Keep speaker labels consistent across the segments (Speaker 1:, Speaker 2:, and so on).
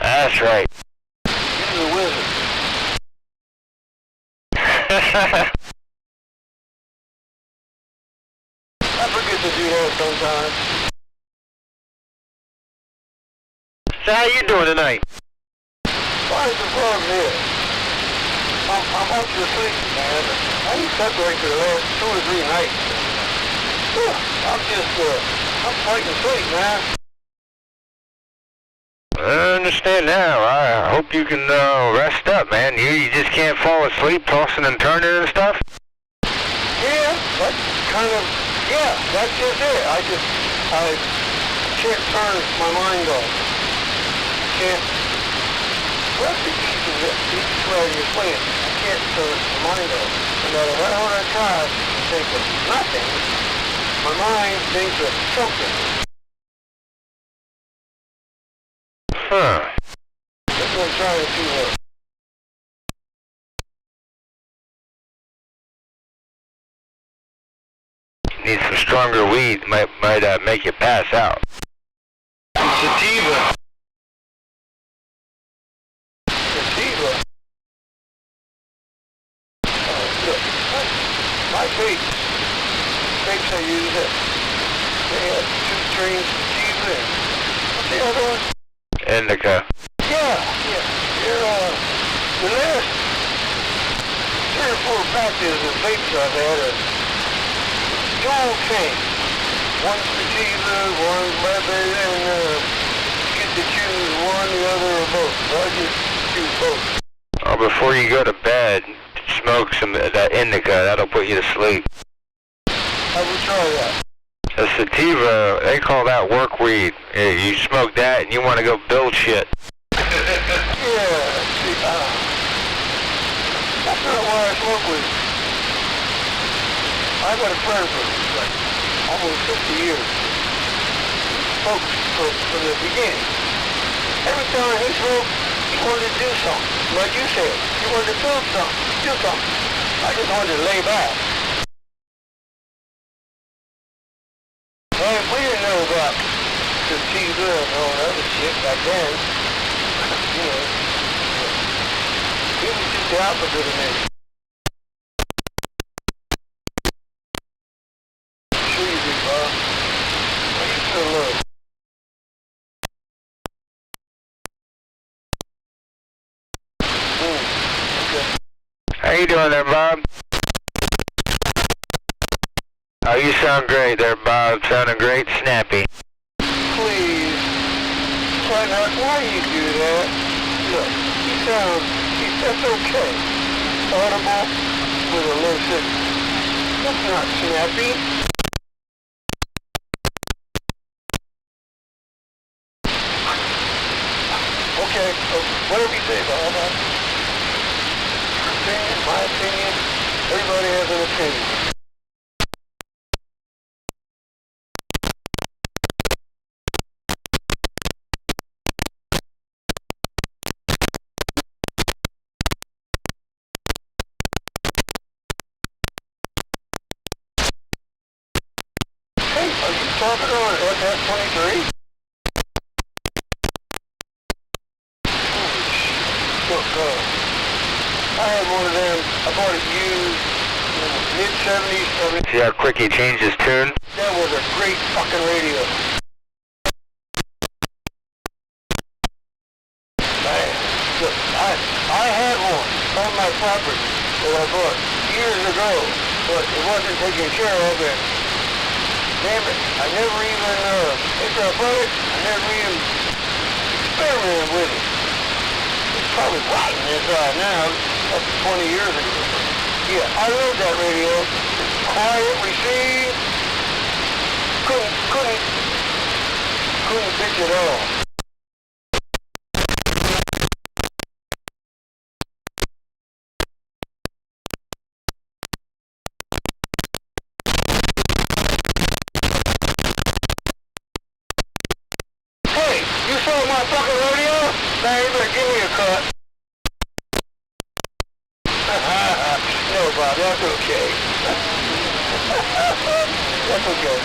Speaker 1: That's right.
Speaker 2: You're the wizard. I forget to do that sometimes.
Speaker 1: So how you doing tonight?
Speaker 2: Why is the problem here? I'm up to sleep, man. I ain't separated for the last 2 or 3 nights. I'm fighting sleep, man.
Speaker 1: I understand now. I hope you can rest up, man. You just can't fall asleep tossing and turning and stuff?
Speaker 2: Yeah, that's kind of, yeah, that's just it. I can't turn my mind off. Can't, well, that's the easy way you're playing. I can't turn my mind off. No matter how hard I try to think of nothing, my mind thinks of something.
Speaker 1: Huh.
Speaker 2: That's what I'm trying to do here.
Speaker 1: Need some stronger weed. Might make you pass out.
Speaker 2: Sativa. Sativa. Look, my vapes I use it. They have 2 strains of sativa and what's the other one?
Speaker 1: Indica.
Speaker 2: Yeah. They're, the last 3 or 4 batches of vapes I've had are dual cane. One sativa, one leather, and get to choose one, the other, or both. So I just choose both.
Speaker 1: Oh, before you go to bed, smoke some of that indica. That'll put you to sleep.
Speaker 2: I will try that.
Speaker 1: The sativa, they call that work weed. You smoke that and you want to go build shit.
Speaker 2: Yeah, see, that's not why I smoke weed. I've got a friend for like almost 50 years. Smoked from the beginning. Every time he smoked, he wanted to do something. Like you said, he wanted to build something, do something. I just wanted to lay back. Well, we didn't know about sativa and all that other shit back then. You know, he was just the opposite of me. Sure you do, Bob. How you feel, look? Okay.
Speaker 1: How you doing there, Bob? Oh, you sound great there, Bob. Sounding great, snappy.
Speaker 2: Please. Why do you do that? Look, that's okay. Audible with a low signal. That's not snappy. Okay, whatever you say, Bob. My opinion, everybody has an opinion. Hey, are you talking on FF23? Look, I had one of them. I bought it used in the mid-70s.
Speaker 1: See how quick he changed his tune?
Speaker 2: That was a great fucking radio. Look, I had one on my property that I bought years ago, but it wasn't taken care of, and damn it, I never even, after I bought it, I never even experimented with it. It's probably rotten inside now, up to 20 years ago. Yeah, I love that radio. Quiet, receive. Couldn't pitch at all. Hey, you sold my fucking radio? Now you better give me a cut. No, Bob, that's okay. That's okay.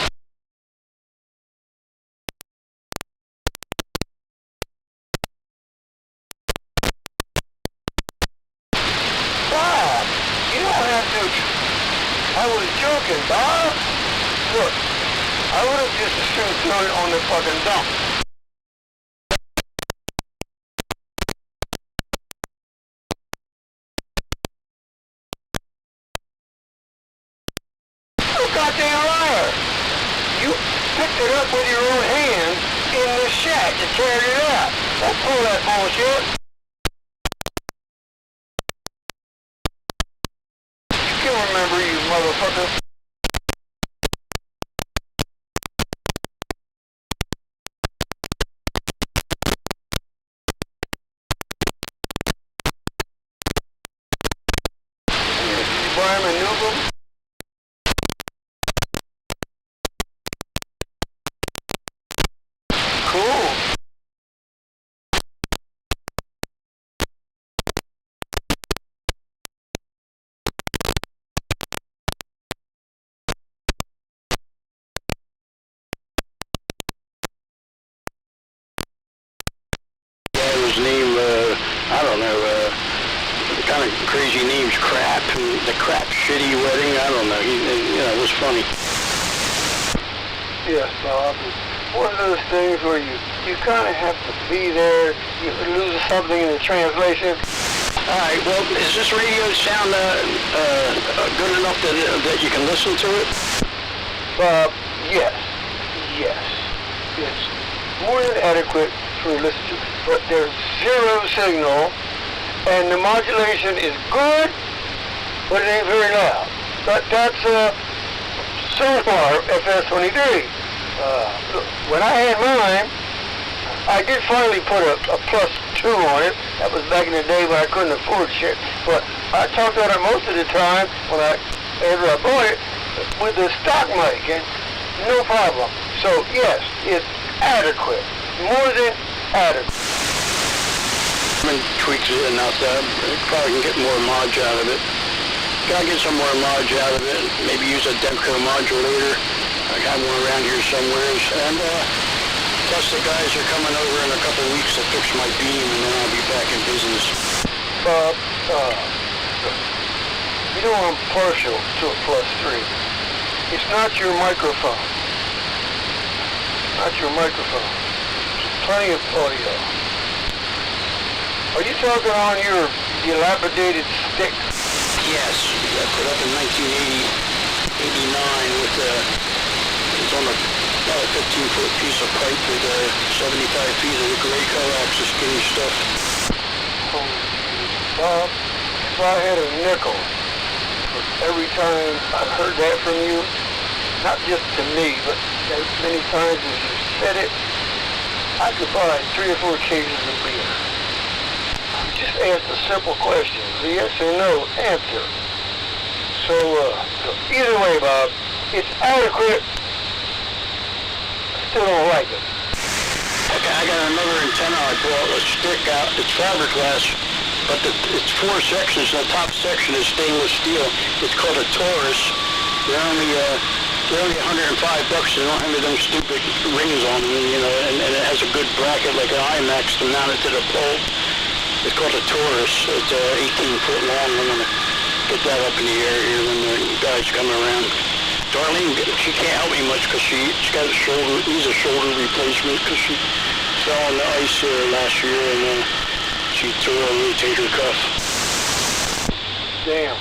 Speaker 2: was joking, Bob. Look, I would have just as soon thrown it on the fucking dump. You goddamn liar! You picked it up with your own hands in the shack and carried it out. Don't pull that bullshit. You can remember, you motherfucker. Did you buy him a new one? Cool.
Speaker 3: His name, I don't know, kind of crazy names, Crap, and the Crap Shitty Wedding, I don't know, it was funny.
Speaker 2: Yes, Bob. It's one of those things where you kind of have to be there. You lose something in the translation.
Speaker 3: Alright, well, is this radio sound good enough that you can listen to it?
Speaker 2: Bob, yes. It's more than adequate for you to listen to. But there's zero signal, and the modulation is good, but it ain't very loud. But that's Sonar FS23. When I had mine, I did finally put a +2 on it. That was back in the day when I couldn't afford shit. But I talked about it most of the time after I bought it with the stock mic, and no problem. So yes, it's adequate, more than adequate.
Speaker 3: Tweaks it enough that probably can get more modge out of it. Gotta get some more modge out of it. Maybe use a Demco modulator. I got one around here somewhere. And plus the guys are coming over in a couple of weeks to fix my beam, and then I'll be back in business.
Speaker 2: Bob, you know I'm partial to a +3. It's not your microphone. Not your microphone. There's plenty of audio. Are you talking on your dilapidated stick?
Speaker 3: Yes, I put up in 1989 with it's on about a 15-foot piece of pipe with 75 feet of the gray coaxial skinny stuff.
Speaker 2: Oh, Bob, if I had a nickel for every time I heard that from you, not just to me, but as many times as you said it, I could buy 3 or 4 cases of beer. Just ask a simple question, the yes or no answer. So either way, Bob, it's adequate. I still don't like it.
Speaker 3: Okay, I got another antenna I bought, a stick out. It's fiberglass, but it's 4 sections. The top section is stainless steel. It's called a Taurus. They're only $105. They don't have them stupid rings on them, and it has a good bracket like an IMAX to mount it to the pole. It's called a Taurus. It's 18 foot long. I'm going to get that up in the air here when the guys come around. Darlene, she can't help me much because she's got needs a shoulder replacement because she fell on the ice last year and she tore a rotator cuff.
Speaker 2: Damn.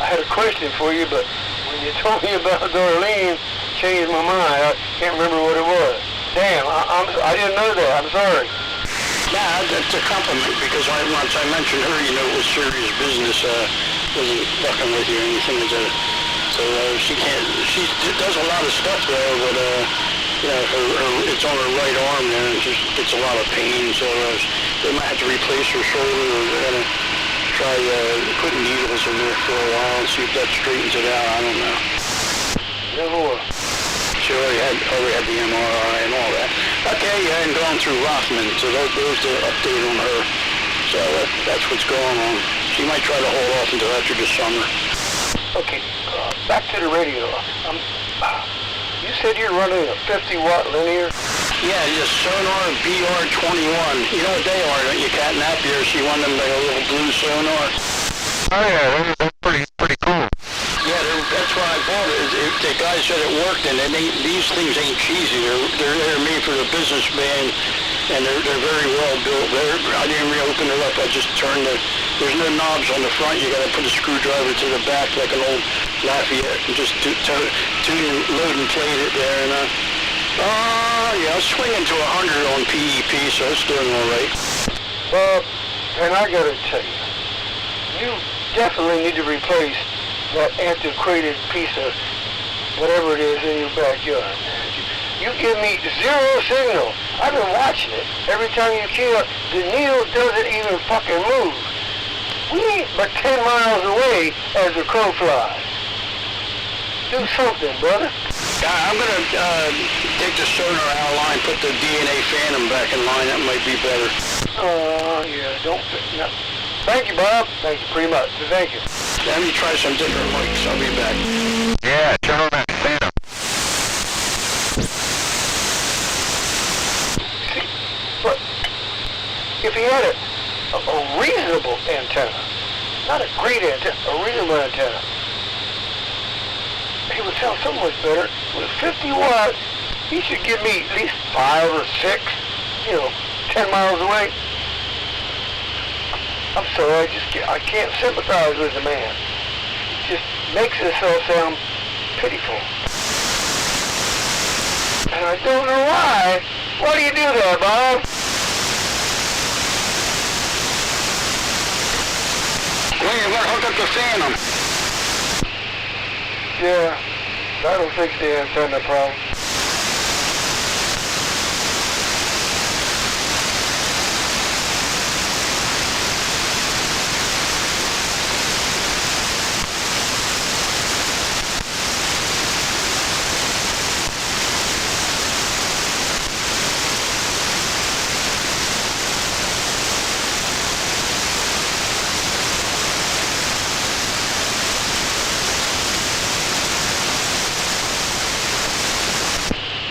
Speaker 2: I had a question for you, but when you told me about Darlene, changed my mind. I can't remember what it was. Damn, I didn't know that. I'm sorry.
Speaker 3: Yeah, that's a compliment because once I mentioned her, it was serious business. Wasn't fucking with you or anything. She does a lot of stuff though, but it's on her right arm there and just gets a lot of pain. So they might have to replace her shoulder, or they're gonna try putting needles in there for a while and see if that straightens it out. I don't know.
Speaker 2: Never will.
Speaker 3: She already had the MRI and all that. Okay, yeah, and going through Rothman, so there's the update on her. So that's what's going on. She might try to hold off until after the summer.
Speaker 2: Okay, back to the radio. You said you're running a 50-watt linear?
Speaker 3: Yeah, just Sonar BR21. You know what they are, don't you, Cat Napier? She won them like a little blue Sonar.
Speaker 1: Oh yeah, they're pretty cool.
Speaker 3: Yeah, that's why I bought it. The guy said it worked, and these things ain't cheesy. They're made for the businessman, and they're very well built. I didn't really open it up. I just turned there's no knobs on the front. You got to put a screwdriver to the back like an old Lafayette, and just tune, load and plate it there. And yeah, I was swinging to 100 on PEP, so it's doing all right.
Speaker 2: Bob, and I gotta tell you, you definitely need to replace that antiquated piece of whatever it is in your backyard. You give me zero signal. I've been watching it. Every time you kill, the needle doesn't even fucking move. We ain't but 10 miles away as the crow flies. Do something, brother.
Speaker 3: I'm going to take the sonar out of line, put the DNA phantom back in line. That might be better.
Speaker 2: Oh, yeah, don't... No. Thank you, Bob. Thank you pretty much. Thank you.
Speaker 3: Let me try some different mics. I'll be back.
Speaker 1: Yeah, turn on that phantom.
Speaker 2: See, but if he had a reasonable antenna, not a great antenna, a reasonable antenna, he would sound so much better. With 50 watts, he should give me at least 5 or 6, 10 miles away. I'm sorry, I can't sympathize with the man. It just makes himself sound pitiful. And I don't know why. Why do you do that, Bob?
Speaker 3: Well, you're going to hook up the phantom.
Speaker 2: Yeah, that'll fix the antenna problem.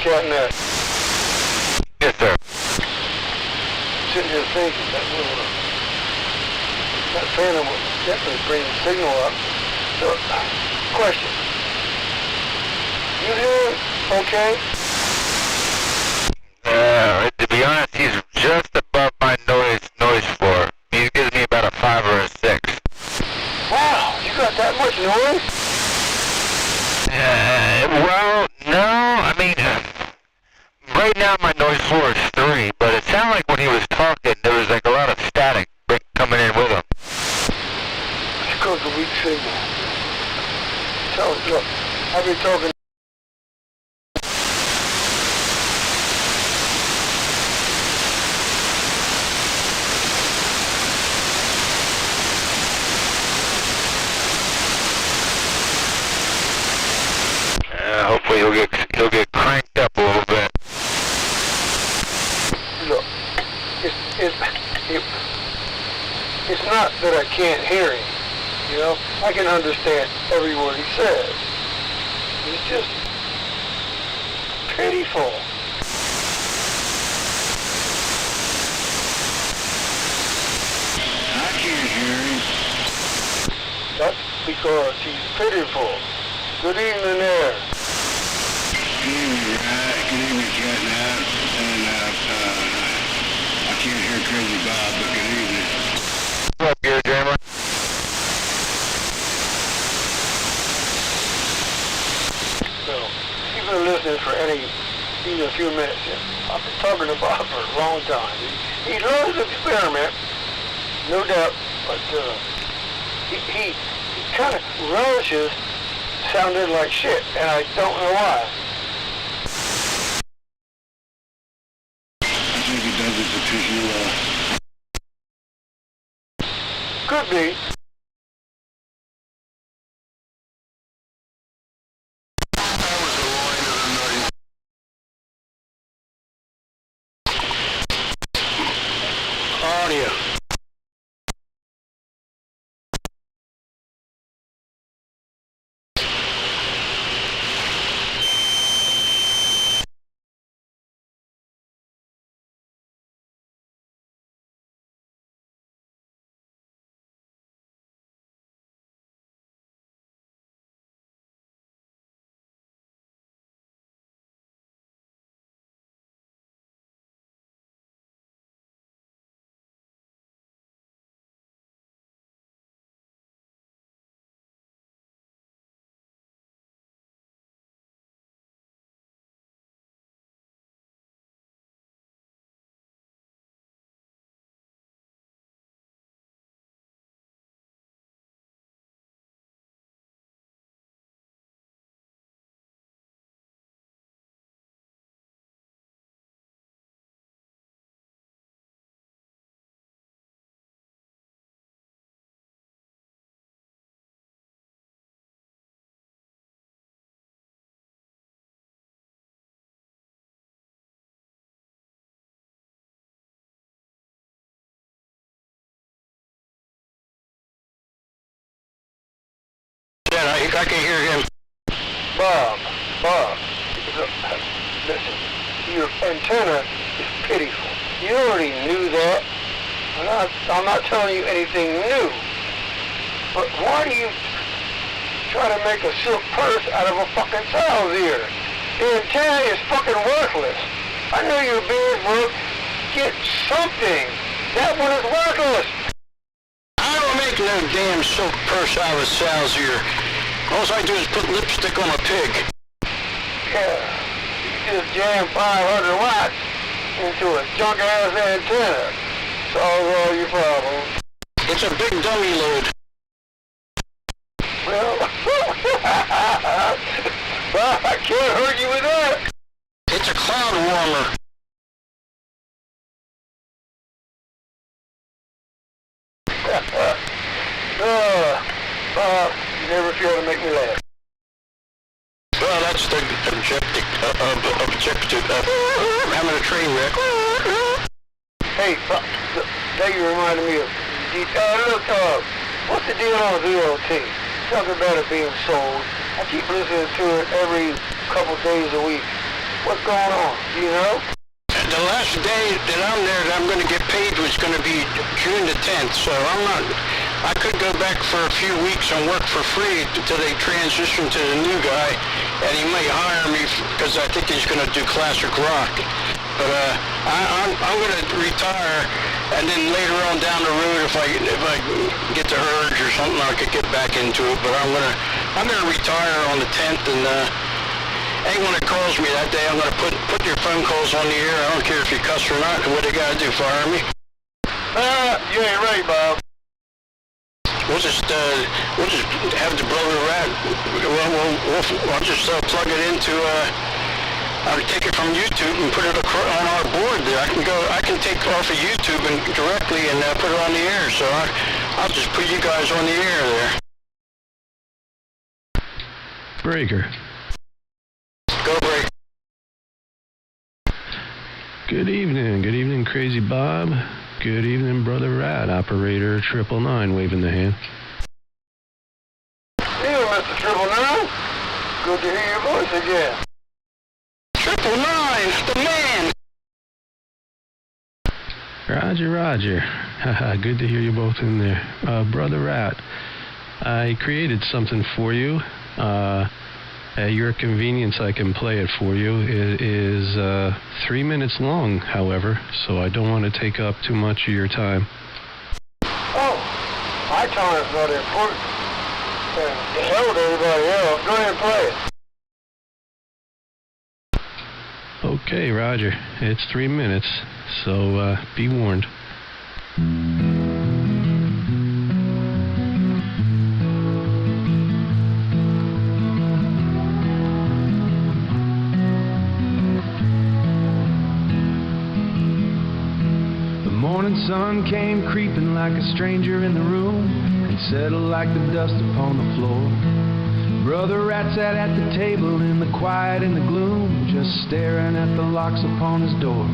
Speaker 2: Catnap.
Speaker 1: Yes, sir.
Speaker 2: Sitting here thinking that phantom will definitely bring the signal up. So, question. You hear it okay?
Speaker 1: To be honest, he's just above my noise floor. He gives me about a 5 or a 6.
Speaker 2: Wow, you got that much noise?
Speaker 1: Well, no, I mean, right now my noise floor is 3, but it sounded like when he was talking, there was like a lot of static coming in with him.
Speaker 2: It's because of weak signal. So, look, I've been talking.
Speaker 1: Hopefully he'll get cranked up a little bit.
Speaker 2: Look, it's not that I can't hear him, I can understand every word he says. It's just pitiful.
Speaker 3: I can't hear him.
Speaker 2: That's because he's pitiful. Good evening there.
Speaker 3: Good evening, Good evening, Catnap. And I can't hear Crazy Bob, but good evening.
Speaker 1: What's up, Gear Jammer?
Speaker 2: So, you've been listening for even a few minutes. I've been talking to Bob for a long time. He loves to experiment, no doubt, but he kind of relishes sounding like shit, and I don't know why.
Speaker 3: I think he does it because you,
Speaker 2: Could be.
Speaker 3: think I can hear him.
Speaker 2: Bob, listen, your antenna is pitiful. You already knew that. I'm not telling you anything new. But why do you try to make a silk purse out of a fucking sow's ear? The antenna is fucking worthless. I know your beard work. Get something. That one is worthless.
Speaker 3: I don't make no damn silk purse out of a sow's ear. All I do is put lipstick on a pig.
Speaker 2: Yeah, you just jam 500 watts into a junk-ass antenna. Solves all your problems.
Speaker 3: It's a big dummy load.
Speaker 2: Well, I can't hurt you with that.
Speaker 3: It's a cloud warmer.
Speaker 2: You never fail to make me laugh.
Speaker 3: Well, that's the objective having a train wreck.
Speaker 2: Hey, now you reminded me of look, what's the deal on VLT? Talking about it being sold. I keep listening to it every couple days a week. What's going on? Do you know?
Speaker 3: The last day that I'm there that I'm going to get paid was going to be June the 10th, so I could go back for a few weeks and work for free until they transition to the new guy, and he may hire me because I think he's going to do classic rock. But I'm going to retire, and then later on down the road, if I get the urge or something, I could get back into it. But I'm going to retire on the 10th, and anyone that calls me that day, I'm going to put your phone calls on the air. I don't care if you cuss or not. What they got to do, fire me?
Speaker 2: You ain't ready, Bob.
Speaker 3: We'll just have the Brother Rat. I'll just plug it into. I'll take it from YouTube and put it on our board there. I can take off of YouTube and directly and put it on the air. So I'll just put you guys on the air there.
Speaker 4: Breaker.
Speaker 3: Go break.
Speaker 4: Good evening, Crazy Bob. Good evening, Brother Rat, operator 999, waving the hand.
Speaker 2: Hey, Mr. 999. Good to hear your voice again.
Speaker 3: 999, the man.
Speaker 4: Roger. Haha, good to hear you both in there. Brother Rat, I created something for you. At your convenience, I can play it for you. It is 3 minutes long, however, so I don't want to take up too much of your time.
Speaker 2: Oh, my time is not important. The hell with everybody else. Go ahead and play it.
Speaker 4: Okay, Roger. It's 3 minutes, so be warned.
Speaker 5: The morning sun came creeping like a stranger in the room and settled like the dust upon the floor. Brother Rat sat at the table in the quiet and the gloom, just staring at the locks upon his door.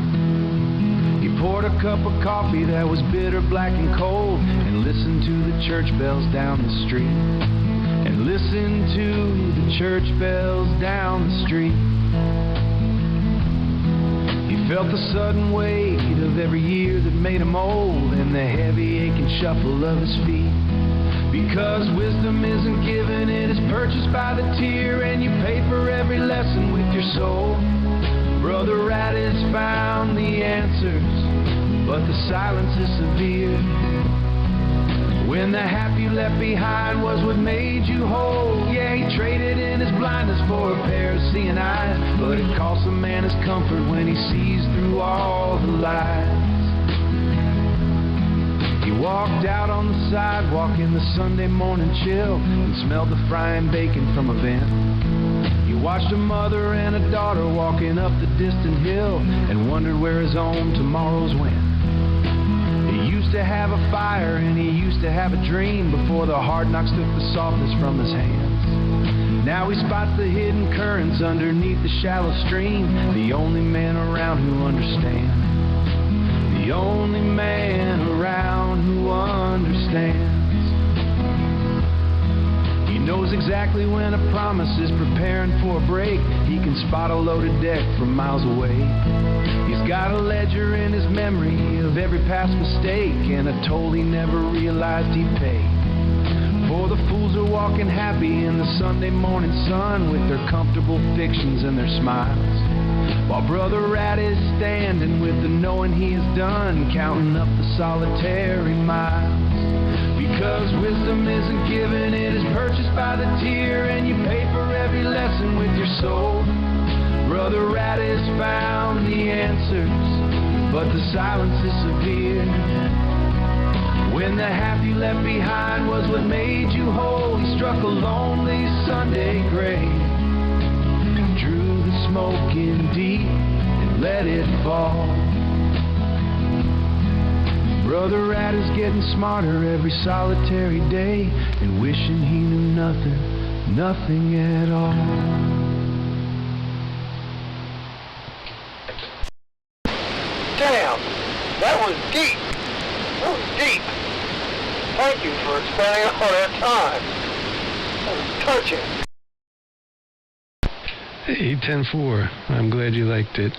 Speaker 5: He poured a cup of coffee that was bitter, black and cold, and listened to the church bells down the street. And listened to the church bells down the street. He felt the sudden weight of every year that made him old, and the heavy aching shuffle of his feet. Because wisdom isn't given, it is purchased by the tear, and you pay for every lesson with your soul. Brother Rat has found the answers, but the silence is severe. When the half you left behind was what made you whole, yeah, he traded in his blindness for a pair of seeing eyes. But it costs a man his comfort when he sees through all the lies. He walked out on the sidewalk in the Sunday morning chill and smelled the frying bacon from a vent. He watched a mother and a daughter walking up the distant hill and wondered where his own tomorrows went. He used to have a fire and he used to have a dream before the hard knocks took the softness from his hands. Now he spots the hidden currents underneath the shallow stream, the only man around who understands. The only man around who understands. He knows exactly when a promise is preparing for a break. He can spot a loaded deck from miles away. He's got a ledger in his memory of every past mistake and a toll he never realized he'd pay. For the fools are walking happy in the Sunday morning sun with their comfortable fictions and their smiles, while Brother Rat is standing with the knowing he has done, counting up the solitary miles. Because wisdom isn't given, it is purchased by the tear, and you pay for every lesson with your soul. Brother Rat has found the answers, but the silence is severe. When the half you left behind was what made you whole, he struck a lonely Sunday grave, drew the smoke in deep and let it fall. Brother Rat is getting smarter every solitary day and wishing he knew nothing at all.
Speaker 2: Damn, that was deep. That was deep. Thank you for spending all that time. That was touching.
Speaker 4: Hey, 10-4. I'm glad you liked it.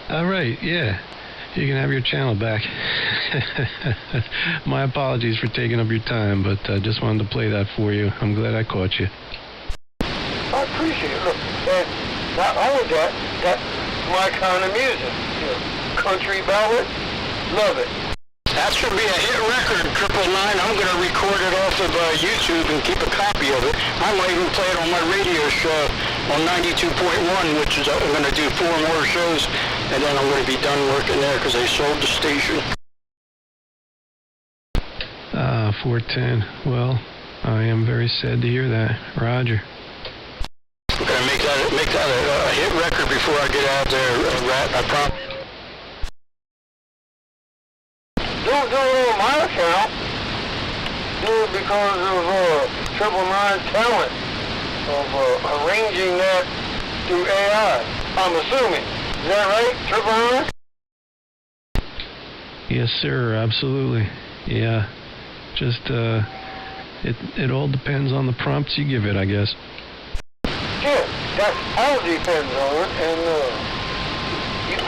Speaker 4: All right, yeah. You can have your channel back. My apologies for taking up your time, but I just wanted to play that for you. I'm glad I caught you.
Speaker 2: I appreciate it. Look, and not only that, that's my kind of music. You know, country ballad, love it.
Speaker 3: That should be a hit record, 999. I'm going to record it off of YouTube and keep a copy of it. I might even play it on my radio show on 92.1, which is I'm going to do 4 more shows, and then I'm going to be done working there because they sold the station.
Speaker 4: 410. Well, I am very sad to hear that. Roger.
Speaker 3: I'm going to make that a hit record before I get out there, Rat. I promise.
Speaker 2: Don't do it on my account. Do it because of 999's talent of arranging that through AI. I'm assuming. Is that right, 999?
Speaker 4: Yes, sir. Absolutely. Yeah. Just, it all depends on the prompts you give it, I guess.
Speaker 2: Yeah, that all depends on it, and you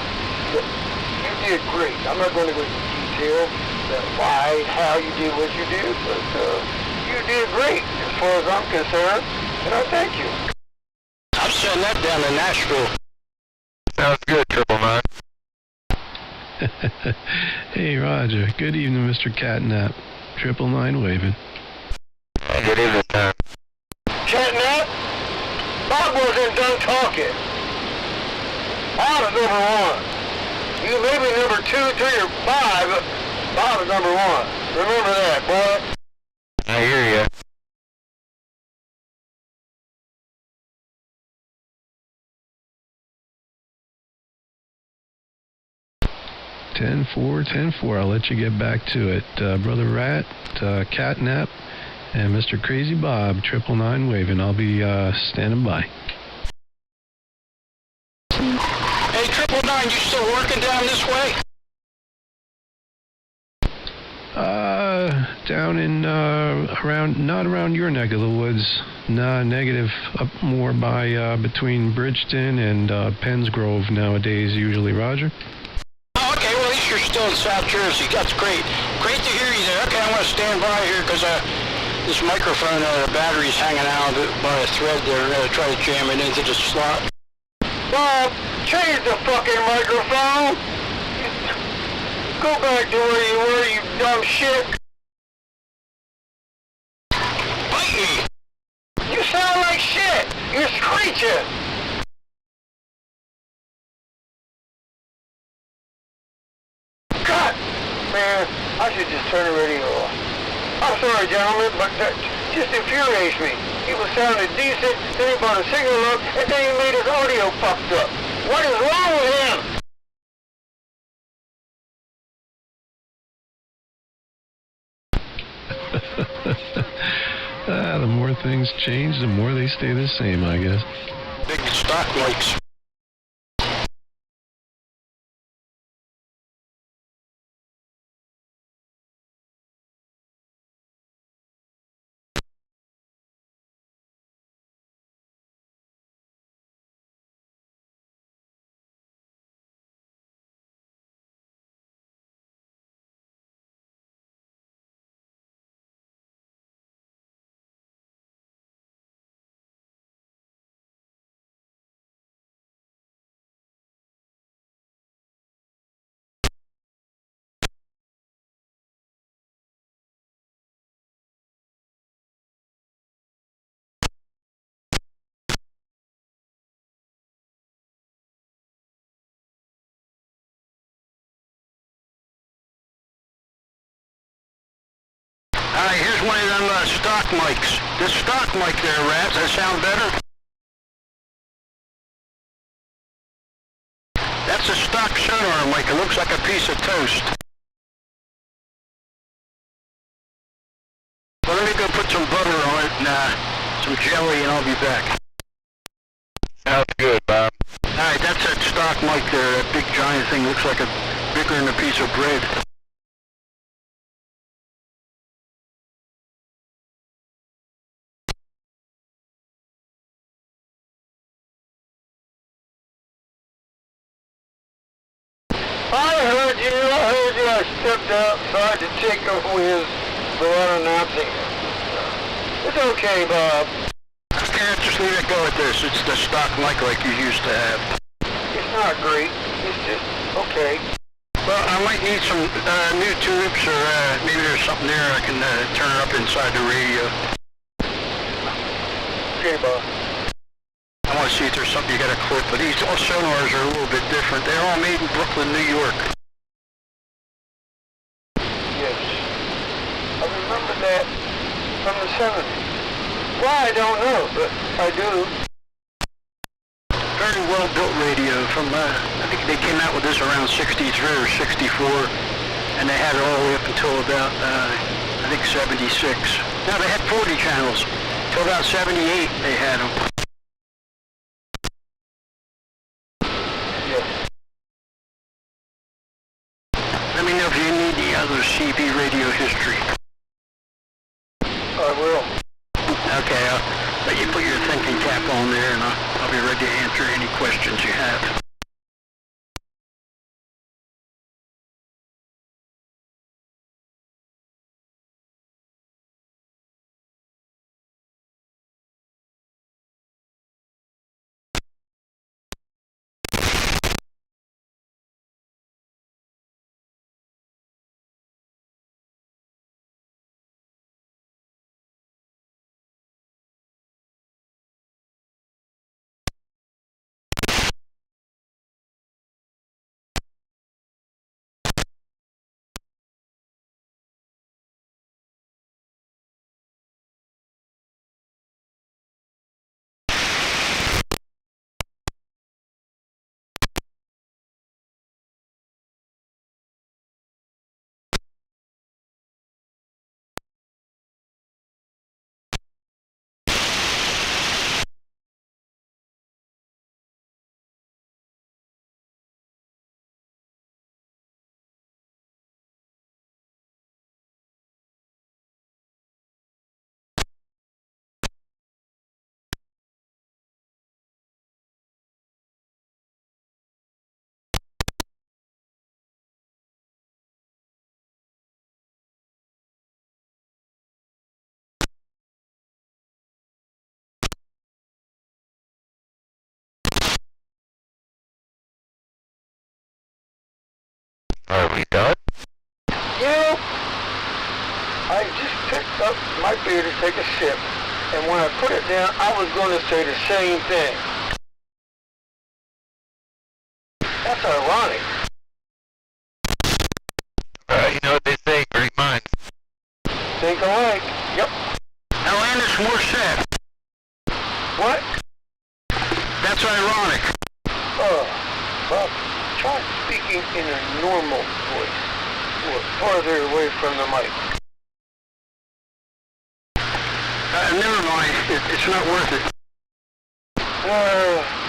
Speaker 2: did great. I'm not going to go into detail why, how you did what you did, but you did great as far as I'm concerned, and I thank you.
Speaker 3: I'm sending that down to Nashville.
Speaker 1: Sounds good, 999.
Speaker 4: Hey, Roger. Good evening, Mr. Catnap. 999 waving.
Speaker 1: Good evening, Tom.
Speaker 2: Catnap, Bob wasn't done talking. I was number 1. You may be number 2, 3, or 5, but Bob was number 1. Remember that, boy.
Speaker 1: I hear ya.
Speaker 4: Ten four. I'll let you get back to it. Brother Rat, Catnap, and Mr. Crazy Bob, 999 waving. I'll be standing by.
Speaker 3: Hey, 999, you still working down this way?
Speaker 4: Down in, not around your neck of the woods. Nah, negative. Up more by, between Bridgeton and, Pennsgrove nowadays, usually, Roger.
Speaker 3: Oh, okay, well, at least you're still in South Jersey. That's great. Great to hear you there. Okay, I'm going to stand by here because, this microphone, the battery's hanging out by a thread there. I'm going to try to jam it into the slot.
Speaker 2: Bob, change the fucking microphone. Go back to where you were, you dumb shit.
Speaker 3: Bite me!
Speaker 2: You sound like shit. You're screeching. God, man, I should just turn the radio off. I'm sorry, gentlemen, but that just infuriates me. He was sounding decent, then he brought a signal up, and then he made his audio fucked up. What is wrong with him?
Speaker 4: The more things change, the more they stay the same, I guess.
Speaker 3: Big stock mics. mics. This stock mic there, Rat, does that sound better? That's a stock sonar mic. It looks like a piece of toast. Well, let me go put some butter on it and some jelly, and I'll be back.
Speaker 1: Sounds good, Bob.
Speaker 3: Alright, that's that stock mic there. That big giant thing looks like bigger than a piece of bread.
Speaker 2: I heard you. I stepped outside to take a whiz, but I don't know nothing. It's okay, Bob.
Speaker 3: Okay, just leave it go at this. It's the stock mic like you used to have.
Speaker 2: It's not great. It's just okay.
Speaker 3: Well, I might need some new tubes, or maybe there's something there I can turn up inside the radio.
Speaker 2: Okay, Bob.
Speaker 3: I want to see if there's something you got to clip, but these all sonars are a little bit different. They're all made in Brooklyn, New York.
Speaker 2: Yes. I remember that from the 70s. Why, I don't know, but I do.
Speaker 3: Very well built radio from, I think they came out with this around 63 or 64, and they had it all the way up until about, I think 76. No, they had 40 channels. Till about 78 they had them.
Speaker 2: Yes.
Speaker 3: Let me know if you need the other CB radio history.
Speaker 2: I will.
Speaker 3: Okay, I'll let you put your thinking cap on there, and I'll be ready to answer any questions you have.
Speaker 1: Are we done?
Speaker 2: You know, I just picked up my beer to take a sip, and when I put it down, I was going to say the same thing. That's ironic.
Speaker 1: You know what they say, great minds.
Speaker 2: Think alike. Yep.
Speaker 3: Alanis Morissette.
Speaker 2: What?
Speaker 3: That's ironic.
Speaker 2: Well, try speaking in a normal voice, or farther away from the mic.
Speaker 3: Never mind. It's not worth it.
Speaker 2: Uh,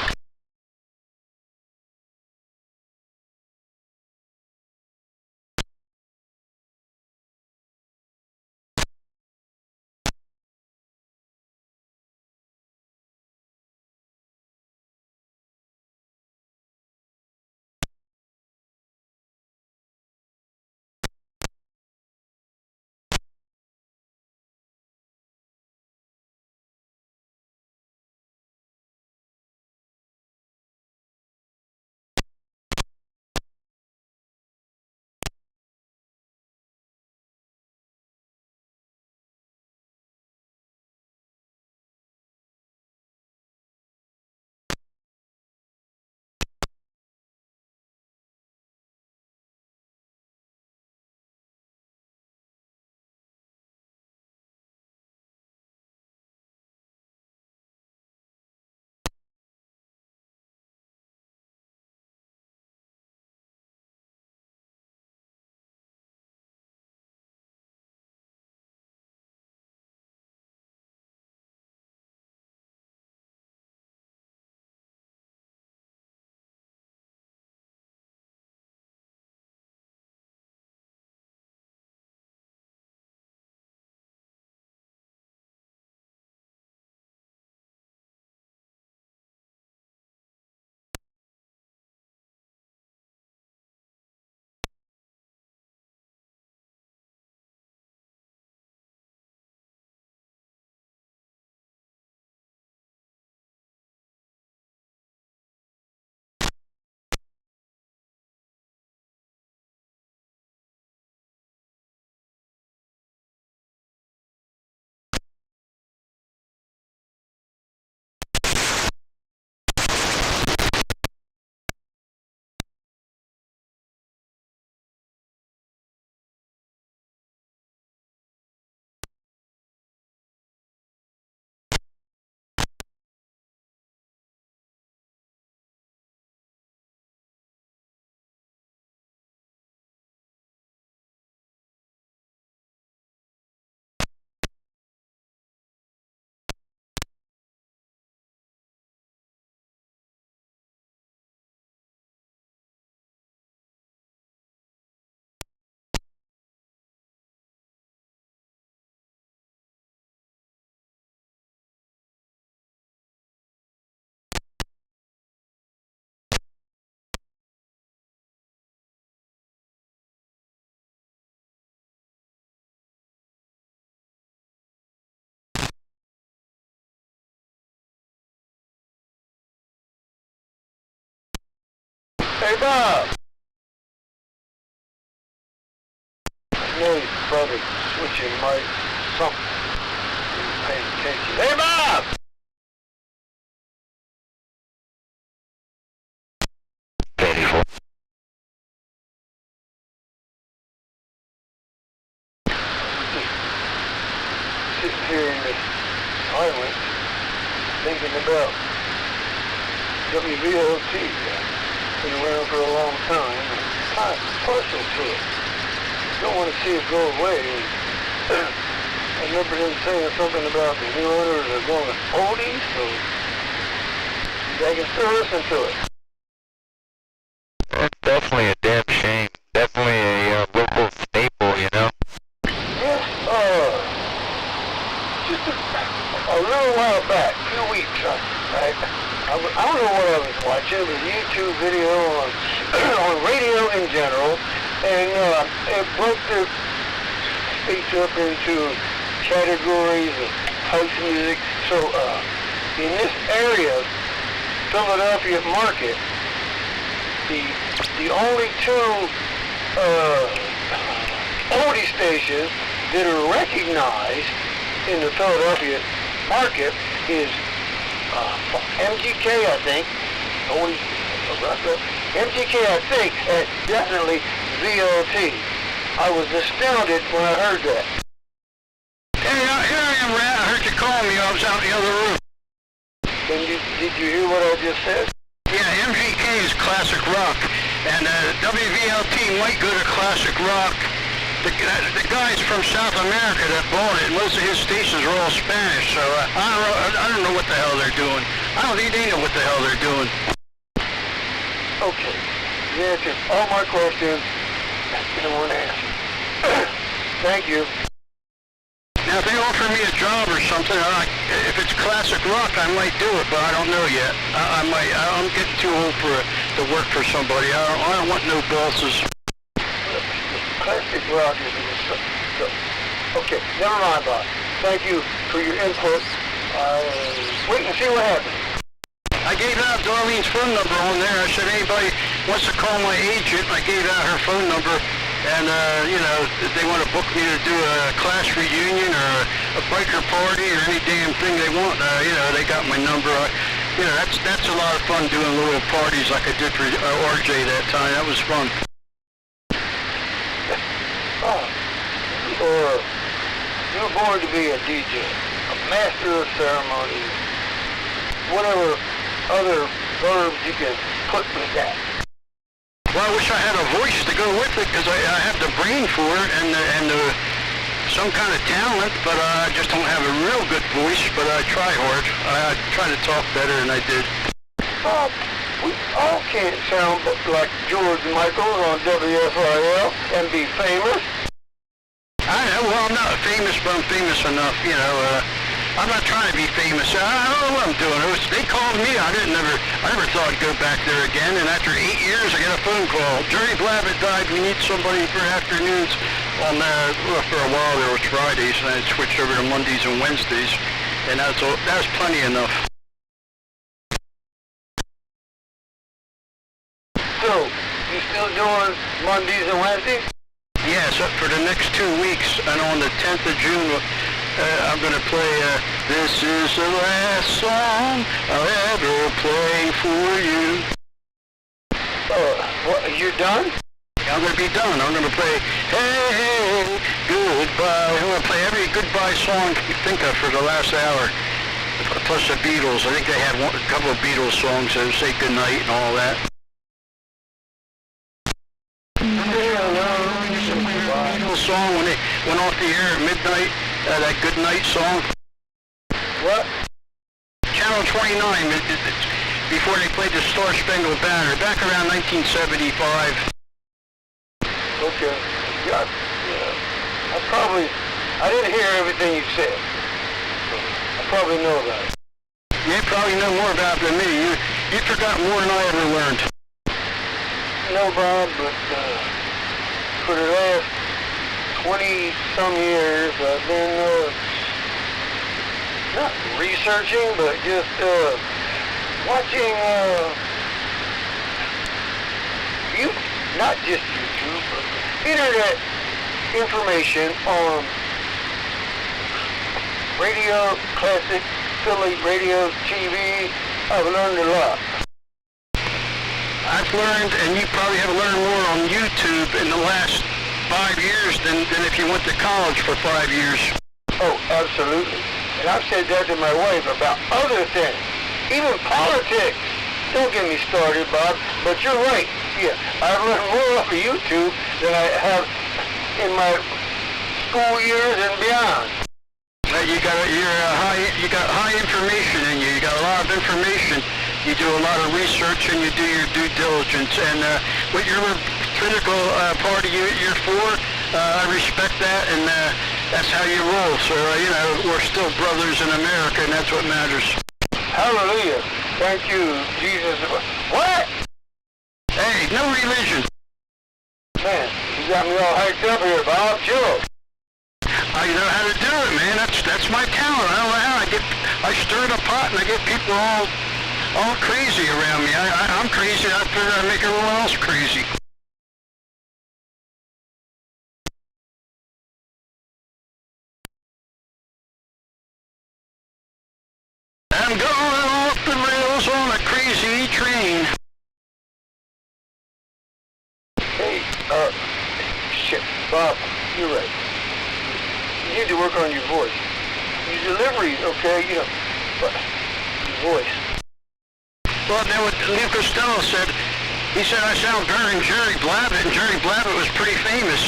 Speaker 2: Hey, Bob. I know he's probably switching mic something. He's paying attention. Hey, Bob!
Speaker 1: Painful.
Speaker 2: Sitting here in this silence, thinking about WVLT. Been around for a long time. I'm kind of partial to it. Don't want to see it go away. I remember him saying something about the new owners are going to oldies, so they can still listen to it.
Speaker 1: That's definitely a damn shame. Definitely a local staple, you know?
Speaker 2: Yes, just a little while back, 2 weeks, I don't know what I was watching. It was a YouTube video on, on radio in general, and it broke the speech up into categories of house music. So in this area, Philadelphia market, the only two oldie stations that are recognized in the Philadelphia market is MGK, I think. MGK, I think, and definitely VLT. I was astounded when I heard that.
Speaker 3: Hey, here I am, Rat. I heard you calling me. I was out in the other room.
Speaker 2: Did you hear what I just said?
Speaker 3: Yeah, MGK is classic rock, and WVLT might go to classic rock. The guys from South America that bought it, most of his stations are all Spanish, so I don't know what the hell they're doing. I don't think they know what the hell they're doing.
Speaker 2: Okay, you answered all my questions in one answer. Thank you.
Speaker 3: Now, if they offer me a job or something, if it's classic rock, I might do it, but I don't know yet. I'm getting too old to work for somebody. I don't want no bosses.
Speaker 2: Classic rock is okay, never mind, Bob. Thank you for your input. Wait and see what happens.
Speaker 3: I gave out Darlene's phone number on there. I said anybody wants to call my agent. I gave out her phone number, and you know, if they want to book me to do a class reunion or a biker party or any damn thing they want, you know, they got my number. You know, that's a lot of fun doing little parties like I did for RJ that time. That was fun.
Speaker 2: You were born to be a DJ, a master of ceremonies, whatever other verbs you can put with that.
Speaker 3: Well, I wish I had a voice to go with it, because I have the brain for it and some kind of talent, but I just don't have a real good voice, but I try hard. I try to talk better than I did.
Speaker 2: We all can't sound like George Michael on WFIL and be famous.
Speaker 3: I know, well, I'm not famous, but I'm famous enough, you know. I'm not trying to be famous. I don't know what I'm doing. They called me. I never thought I'd go back there again. And after 8 years, I got a phone call. Jerry Blavitt died. We need somebody for afternoons. Well, for a while there was Fridays, and I switched over to Mondays and Wednesdays, and that was plenty enough.
Speaker 2: So, you still doing Mondays and Wednesdays?
Speaker 3: Yes, for the next 2 weeks, and on the 10th of June, I'm going to play, This Is the Last Song I'll Ever Play For You.
Speaker 2: What, you're done?
Speaker 3: I'm going to be done. I'm going to play, Hey, Goodbye. I'm going to play every goodbye song you think of for the last hour. Plus the Beatles. I think they had a couple of Beatles songs that say goodnight and all that. Song when it went off the air at midnight, that good night song.
Speaker 2: What?
Speaker 3: Channel 29, before they played the Star Spangled Banner, back around 1975.
Speaker 2: Okay. Yeah, I didn't hear everything you said. I probably know about it.
Speaker 3: You probably know more about it than me. You forgot more than I ever learned.
Speaker 2: No, Bob, but for the last 20-some years, I've been not researching, but just watching not just YouTube, but internet information on radio, classic, Philly radio, TV. I've learned a lot.
Speaker 3: I've learned, and you probably have learned more on YouTube in the last 5 years than if you went to college for 5 years.
Speaker 2: Oh, absolutely. And I've said that to my wife about other things, even politics. Don't get me started, Bob, but you're right. Yeah, I've learned more off of YouTube than I have in my school years and beyond.
Speaker 3: You got high information in you. You got a lot of information. You do a lot of research and you do your due diligence. And what your political party you're for, I respect that, and that's how you roll. So we're still brothers in America, and that's what matters.
Speaker 2: Hallelujah. Thank you, Jesus. What?
Speaker 3: Hey, no religion.
Speaker 2: Man, you got me all hyped up here, Bob. Chill.
Speaker 3: I know how to do it, man. That's my talent. I don't know how. I stir the pot and I get people all crazy around me. I'm crazy. I figure I make everyone else crazy. I'm going off the rails on a crazy train.
Speaker 2: Hey, shit, Bob, you're right. You need to work on your voice. Your delivery, okay, but your voice.
Speaker 3: Well, then what Lou Costello said, he said I sound better than Jerry Blabbett, and Jerry Blabbett was pretty famous.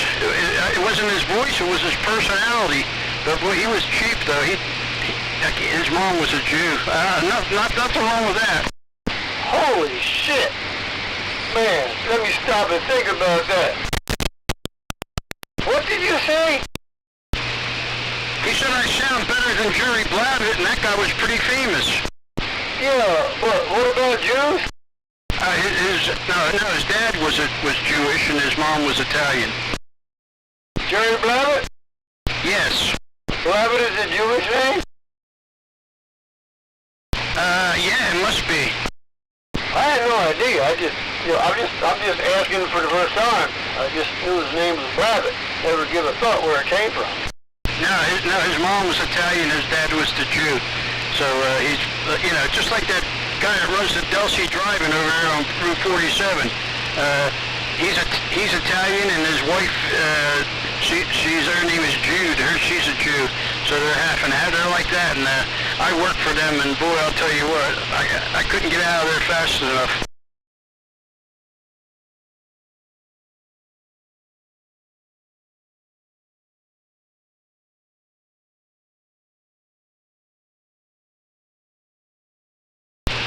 Speaker 3: It wasn't his voice, it was his personality. But boy, he was cheap, though. His mom was a Jew. Nothing wrong with that.
Speaker 2: Holy shit! Man, let me stop and think about that. What did you say?
Speaker 3: He said I sound better than Jerry Blabbett, and that guy was pretty famous.
Speaker 2: Yeah, but what about Jews?
Speaker 3: His dad was Jewish, and his mom was Italian.
Speaker 2: Jerry Blabbett?
Speaker 3: Yes.
Speaker 2: Blabbett is a Jewish name?
Speaker 3: Yeah, it must be.
Speaker 2: I had no idea. I'm just asking for the first time. I just knew his name was Blabbett. Never give a thought where it came from.
Speaker 3: No, his mom was Italian, his dad was the Jew. So he's, just like that guy that runs the Delsey Drive-In over there on Route 47. He's Italian, and his wife, her name is Jude. She's a Jew. So they're half and half. They're like that, and I work for them, and boy, I'll tell you what, I couldn't get out of there fast enough.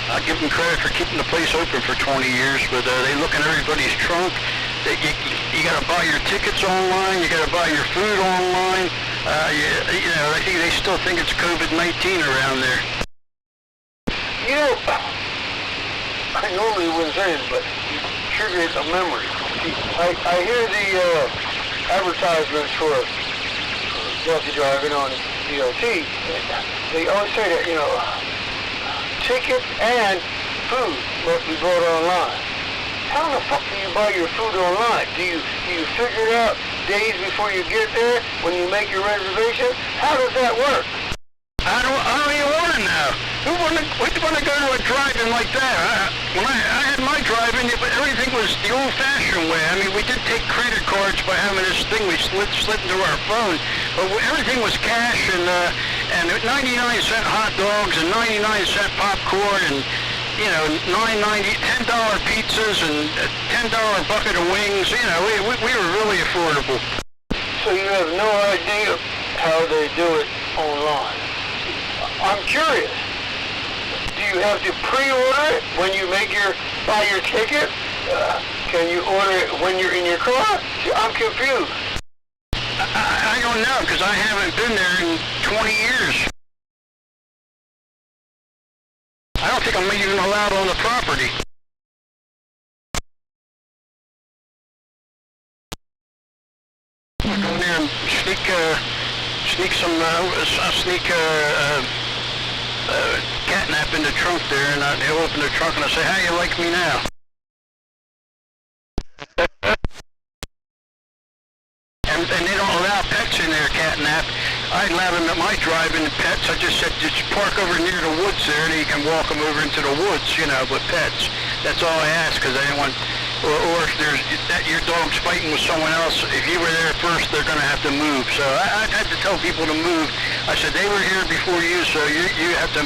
Speaker 3: I give them credit for keeping the place open for 20 years, but they look in everybody's trunk. You got to buy your tickets online. You got to buy your food online. I think they still think it's COVID-19 around there.
Speaker 2: I normally wouldn't say this, but you triggered a memory. I hear the advertisements for Delsey Drive-In on DLT. They always say that, tickets and food must be bought online. How the fuck do you buy your food online? Do you figure it out days before you get there when you make your reservation? How does that work?
Speaker 3: I don't even want to know. Who want to go to a drive-in like that? When I had my drive-in, everything was the old-fashioned way. I mean, we did take credit cards by having this thing we slid into our phone, but everything was cash and 99-cent hot dogs and 99-cent popcorn and $10 pizzas and $10 bucket of wings. We were really affordable.
Speaker 2: So you have no idea how they do it online. I'm curious. Do you have to pre-order it when you buy your ticket? Can you order it when you're in your car? See, I'm confused.
Speaker 3: I don't know, because I haven't been there in 20 years. I don't think I'm even allowed on the property. I go in there and sneak catnap in the trunk there, and they'll open the trunk and I say, how you like me now? there, Catnap. I'd have them at my drive-in pets. I just said just park over near the woods there, and you can walk them over into the woods, you know, with pets. That's all I asked, because I didn't want, or if there's that your dog's fighting with someone else, if you were there first, they're going to have to move. So I had to tell people to move. I said they were here before you, so you have to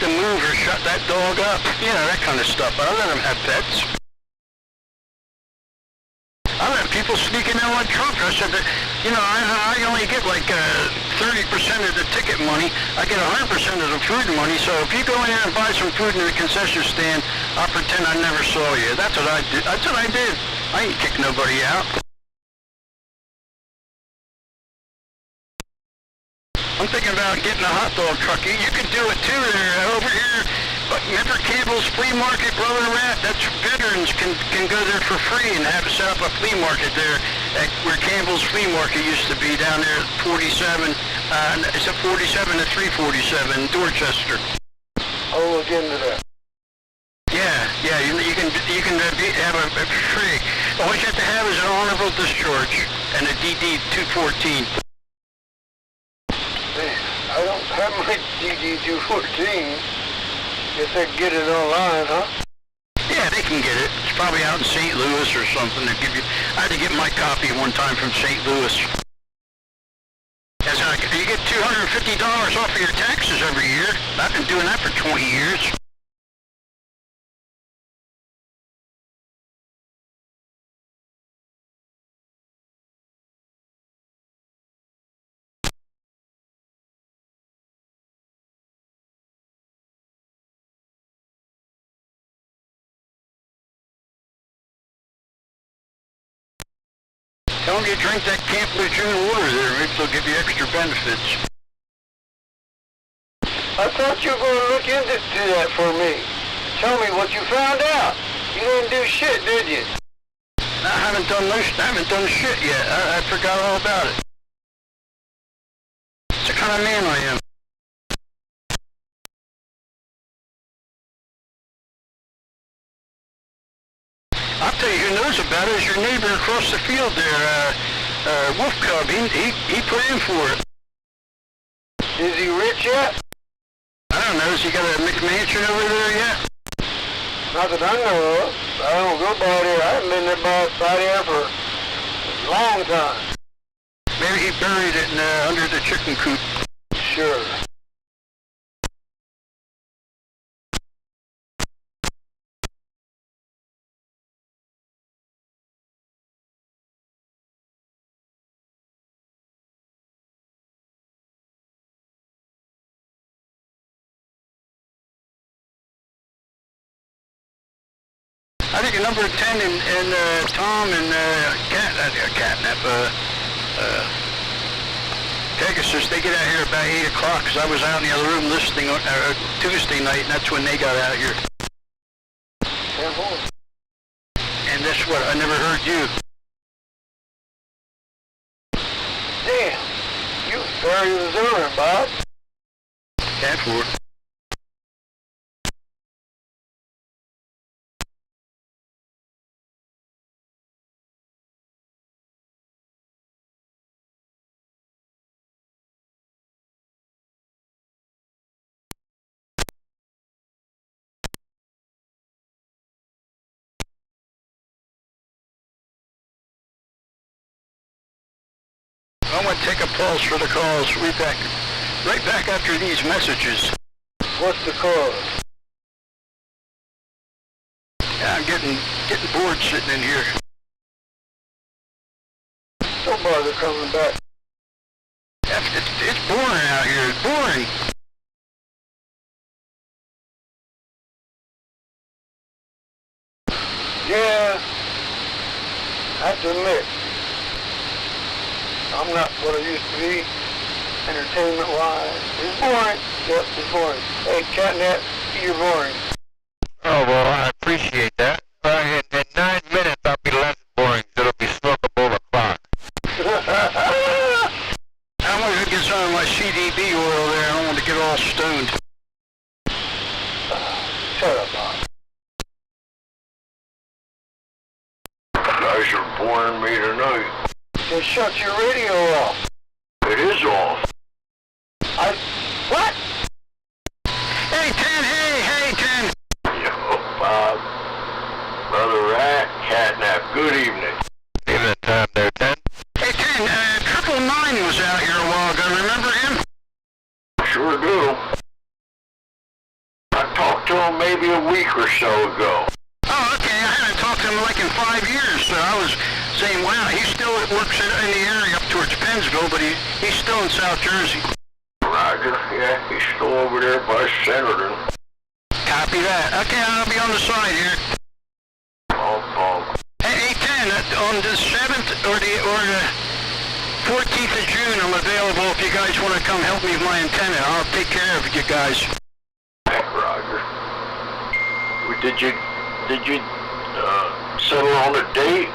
Speaker 3: move or shut that dog up. You know, that kind of stuff. I let them have pets. I let people sneak in on my trunk. I said that, you know, I only get like 30% of the ticket money. I get 100% of the food money. So if you go in there and buy some food in the concession stand, I'll pretend I never saw you. That's what I did. That's what I did. I ain't kick nobody out. I'm thinking about getting a hot dog truck. You could do it too there over here. But remember Campbell's Flea Market, Brother Rat? That's veterans can go there for free and have set up a flea market there at where Campbell's Flea Market used to be down there at 47. It's at 47 to 347 Dorchester.
Speaker 2: I'll look into that.
Speaker 3: Yeah. You can have a free. All you have to have is an honorable discharge and a DD 214.
Speaker 2: Man, I don't have my DD 214. Guess I can get it online, huh?
Speaker 3: Yeah, they can get it. It's probably out in St. Louis or something. They give you. I had to get my copy one time from St. Louis. You get $250 off of your taxes every year. I've been doing that for 20 years. Tell them you drink that Camp Lejeune water there. Maybe they'll give you extra benefits.
Speaker 2: I thought you were going to look into that for me. Tell me what you found out. You didn't do shit, did you?
Speaker 3: I haven't done shit yet. I forgot all about it. It's the kind of man I am. I'll tell you who knows about it is your neighbor across the field there, Wolf Cub. He put in for it.
Speaker 2: Is he rich yet?
Speaker 3: I don't know. Has he got a McMansion over there yet?
Speaker 2: Not that I know of. I don't go by there. I haven't been by there for a long time.
Speaker 3: Maybe he buried it under the chicken coop.
Speaker 2: Sure.
Speaker 3: I think number 10 and Tom and Catnap, Pegasus, they get out here about 8 o'clock because I was out in the other room listening on Tuesday night, and that's when they got out here. And that's what, I never heard you.
Speaker 2: Damn, you very observant, Bob.
Speaker 3: Catford. I'm going to take a pulse for the calls. Right back after these messages.
Speaker 2: What's the cause?
Speaker 3: Yeah, I'm getting bored sitting in here.
Speaker 2: Don't bother coming back.
Speaker 3: It's boring out here. It's boring.
Speaker 2: Yeah, I have to admit, I'm not what I used to be, entertainment-wise. It's boring. Yep, it's boring. Hey, Catnap, you're boring.
Speaker 1: Oh, well, I appreciate that. In 9 minutes, I'll be less boring, so it'll be smokable o'clock.
Speaker 3: I'm going to get some of my CDB oil there. I don't want to get all stoned.
Speaker 2: Shut up, Bob.
Speaker 6: Guys are boring me tonight.
Speaker 2: Just shut your radio off.
Speaker 3: It is off.
Speaker 2: What?
Speaker 3: Hey, Ten. Yo, Bob. Brother Rat, Catnap, good evening.
Speaker 1: Evening time there, Ten.
Speaker 3: Hey, Ten, 999 was out here a while ago. Remember him? Sure do. I talked to him maybe a week or so ago. Oh, okay. I haven't talked to him like in 5 years, so I was saying, wow, he still works in the area up towards Pennsville, but he's still in South Jersey. Roger, yeah, he's still over there by Centerton. Copy that. Okay, I'll be on the side here. Hey, 10, on the 7th or the 14th of June, I'm available if you guys want to come help me with my antenna. I'll take care of you guys. Hey, Roger. Did you settle on a date?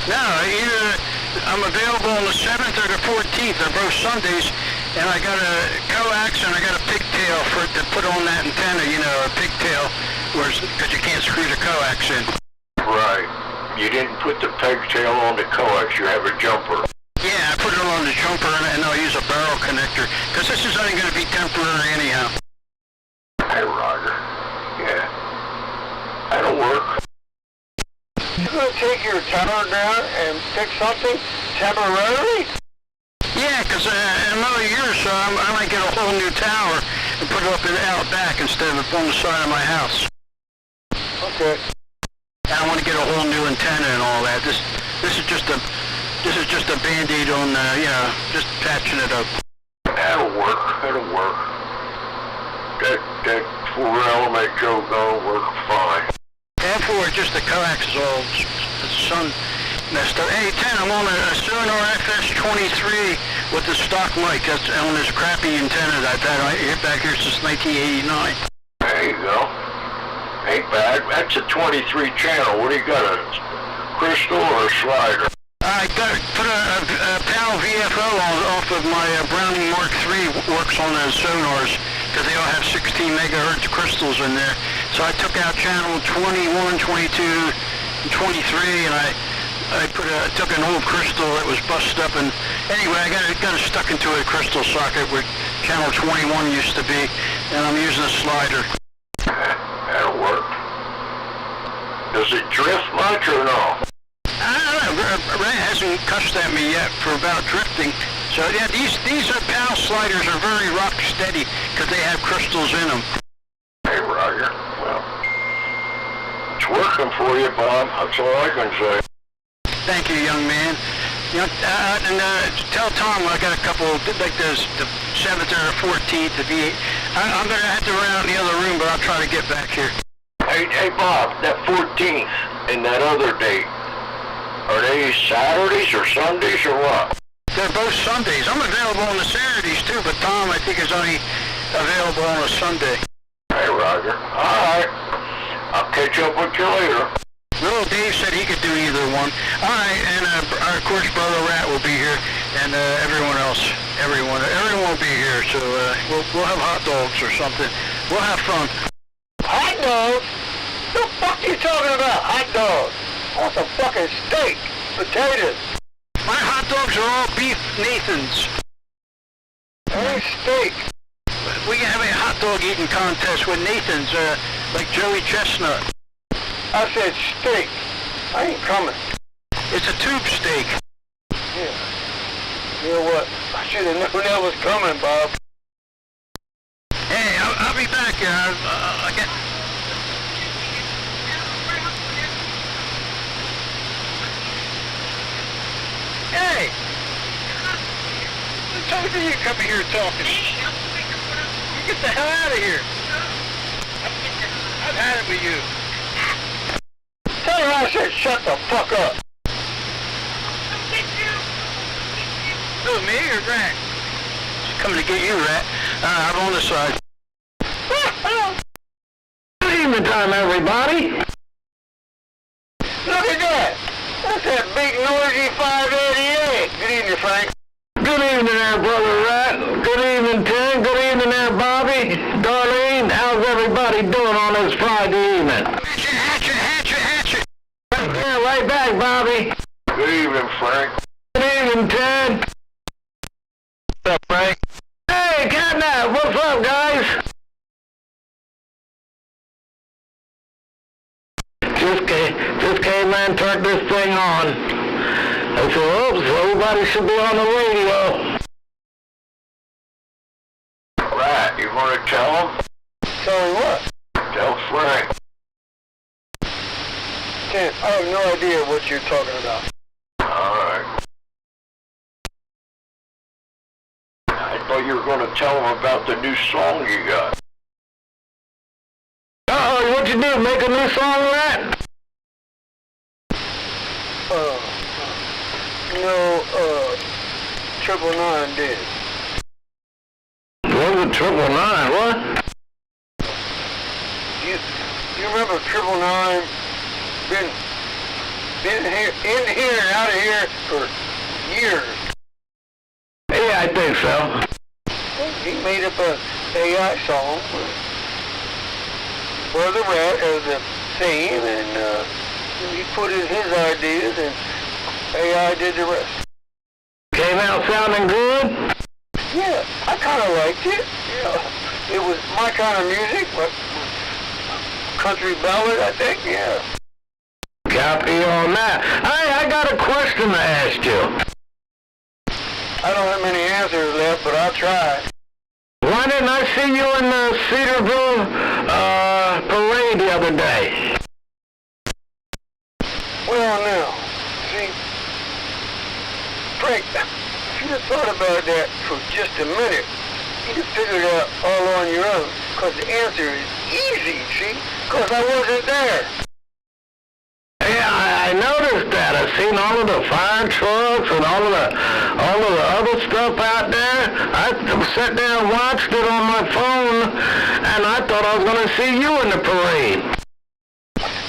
Speaker 3: No, either I'm available on the 7th or the 14th. They're both Sundays, and I got a coax and I got a pigtail to put on that antenna, you know, a pigtail, because you can't screw the coax in. Right. You didn't put the pigtail on the coax, you have a jumper. Yeah, I put it on the jumper and I'll use a barrel connector, because this is only going to be temporary anyhow. Hey, Roger. Yeah. That'll work.
Speaker 2: You gonna take your tower down and fix something temporarily?
Speaker 3: Yeah, because in another year or so, I might get a whole new tower and put it up out back instead of on the side of my house.
Speaker 2: Okay.
Speaker 3: I want to get a whole new antenna and all that. This is just a Band-Aid on you know, just patching it up. That'll work. That 4-element joke will work fine. And for just the coax is all the sun messed up. Hey, 10, I'm on a Sonar FS-23 with the stock mic. That's on this crappy antenna that I hit back here since 1989. There you go. Ain't bad. That's a 23 channel. What do you got, a crystal or a slider? I put a PAL VFO off of my Browning Mark III, works on those sonars, because they all have 16 megahertz crystals in there. So I took out channel 21, 22, and 23, and I took an old crystal that was busted up, and anyway, I got it stuck into a crystal socket where channel 21 used to be, and I'm using a slider. That'll work. Does it drift much or no? I don't know. Ray hasn't cussed at me yet for about drifting. So yeah, these PAL sliders are very rock steady because they have crystals in them. Hey, Roger. Well, it's working for you, Bob. That's all I can say. Thank you, young man. You know, tell Tom I got a couple, like the 7th or the 14th, the V8. I'm going to have to run out in the other room, but I'll try to get back here. Hey, Bob, that 14th and that other date, are they Saturdays or Sundays or what? They're both Sundays. I'm available on the Saturdays too, but Tom, I think, is only available on a Sunday. Hey, Roger. All right. I'll catch up with you later. Little Dave said he could do either one. All right, and of course, Brother Rat will be here, and everyone else. Everyone will be here, so we'll have hot dogs or something. We'll have fun.
Speaker 2: Hot dogs? What the fuck are you talking about? Hot dogs? I want some fucking steak, potatoes.
Speaker 3: My hot dogs are all beef Nathans.
Speaker 2: Hey, steak.
Speaker 3: We can have a hot dog eating contest with Nathans, like Joey Chestnut.
Speaker 2: I said steak. I ain't coming.
Speaker 3: It's a tube steak.
Speaker 2: Yeah. You know what? I should have known that was coming, Bob.
Speaker 3: Hey, I'll be back. I get... Hey! Who told you you come here talking? You get the hell out of here. I've had it with you.
Speaker 2: Tell her I said shut the fuck up.
Speaker 3: Who, me or Rat? She's coming to get you, Rat. I'm on the side.
Speaker 2: Good evening time, everybody. Look at that. That's that big noisy 588. Good evening, Frank.
Speaker 6: Good evening there, Brother Rat. Good evening, Tim. Good evening there, Bobby. Darlene, how's everybody doing on this Friday evening?
Speaker 3: Hatchet.
Speaker 6: Yeah, right back, Bobby.
Speaker 3: Good evening, Frank.
Speaker 6: Good evening, Ted. man turned this thing on. I said, oops, everybody should be on the radio.
Speaker 3: Right, you want to tell him?
Speaker 2: Tell me what?
Speaker 3: Tell Frank.
Speaker 2: Kent, I have no idea what you're talking about.
Speaker 3: Alright. I thought you were going to tell him about the new song you got.
Speaker 6: Uh-oh, what'd you do, make a new song of that?
Speaker 2: No, 999 did.
Speaker 6: What was it, 999, what?
Speaker 2: You remember 999 been here, in here and out of here for years.
Speaker 6: Yeah, I think so.
Speaker 2: He made up a AI song with Brother Rat as the theme, and he put in his ideas, and AI did the rest.
Speaker 6: Came out sounding good?
Speaker 2: Yeah, I kind of liked it. It was my kind of music, but country ballad, I think, yeah.
Speaker 6: Copy on that. I got a question to ask you.
Speaker 2: I don't have many answers left, but I'll try.
Speaker 6: Why didn't I see you in the Cedarville parade the other day?
Speaker 2: Well, now, see, Frank, if you'd have thought about that for just a minute, you'd have figured it out all on your own, because the answer is easy, see, because I wasn't there.
Speaker 6: Yeah, I noticed that. I've seen all of the fire trucks and all of the other stuff out there. I sat there and watched it on my phone, and I thought I was going to see you in the parade.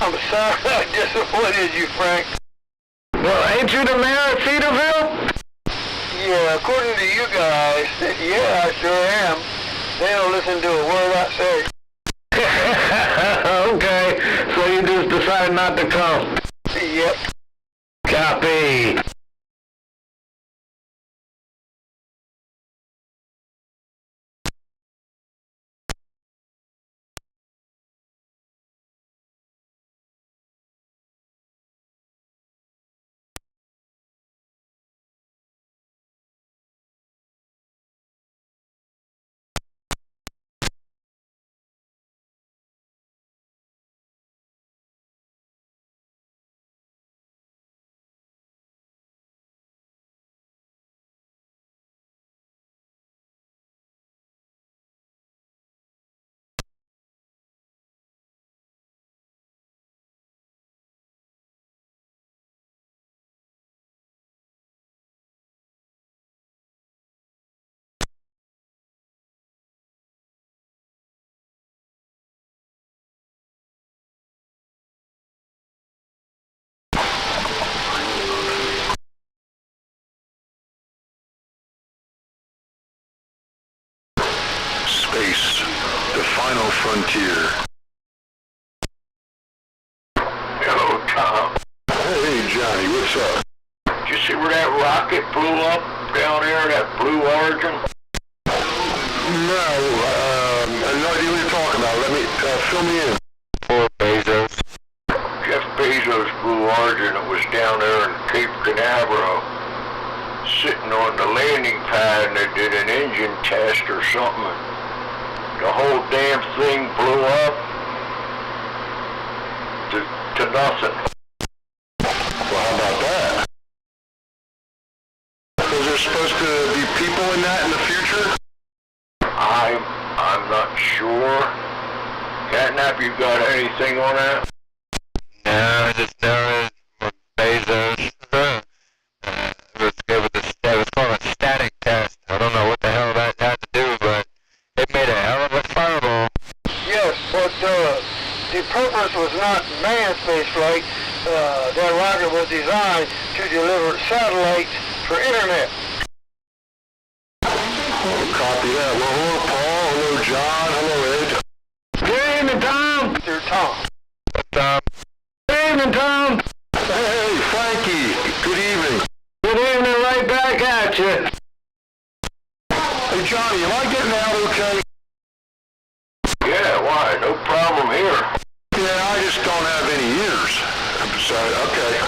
Speaker 2: I'm sorry I disappointed you, Frank.
Speaker 6: Well, ain't you the mayor of Cedarville?
Speaker 2: Yeah, according to you guys, yeah, I sure am. They don't listen to a word I say.
Speaker 6: Okay, so you just decided not to come.
Speaker 2: Yep.
Speaker 6: Copy.
Speaker 3: Space, the final frontier. Hello, Tom. Hey, Johnny, what's up? Did you see where that rocket blew up down there, that Blue Origin? No, I have no idea what you're talking about. Let me, fill me in.
Speaker 1: Poor Bezos.
Speaker 3: Jeff Bezos' Blue Origin that was down there in Cape Canaveral, sitting on the landing pad, and they did an engine test or something. The whole damn thing blew up to nothing. Well, how about that? Is there supposed to be people in that in the future? I'm not sure. Catnap, you got anything on that?
Speaker 1: No, I just know it Bezos. It was called a static test. I don't know what the hell that had to do, but it made a hell of a fireball.
Speaker 2: Yes, but the purpose was not manned space flight. That rocket was designed to deliver satellites for internet.
Speaker 3: Copy that. Well, hello, Paul. Hello, John. Hello, Ed.
Speaker 6: Good evening, Tom.
Speaker 2: They're Tom.
Speaker 6: Good evening, Tom.
Speaker 3: Hey, Frankie. Good evening.
Speaker 6: Good evening, right back at you.
Speaker 3: Hey, Johnny, am I getting out okay? Yeah, why? No problem here. Yeah, I just don't have any ears. I'm sorry. Okay.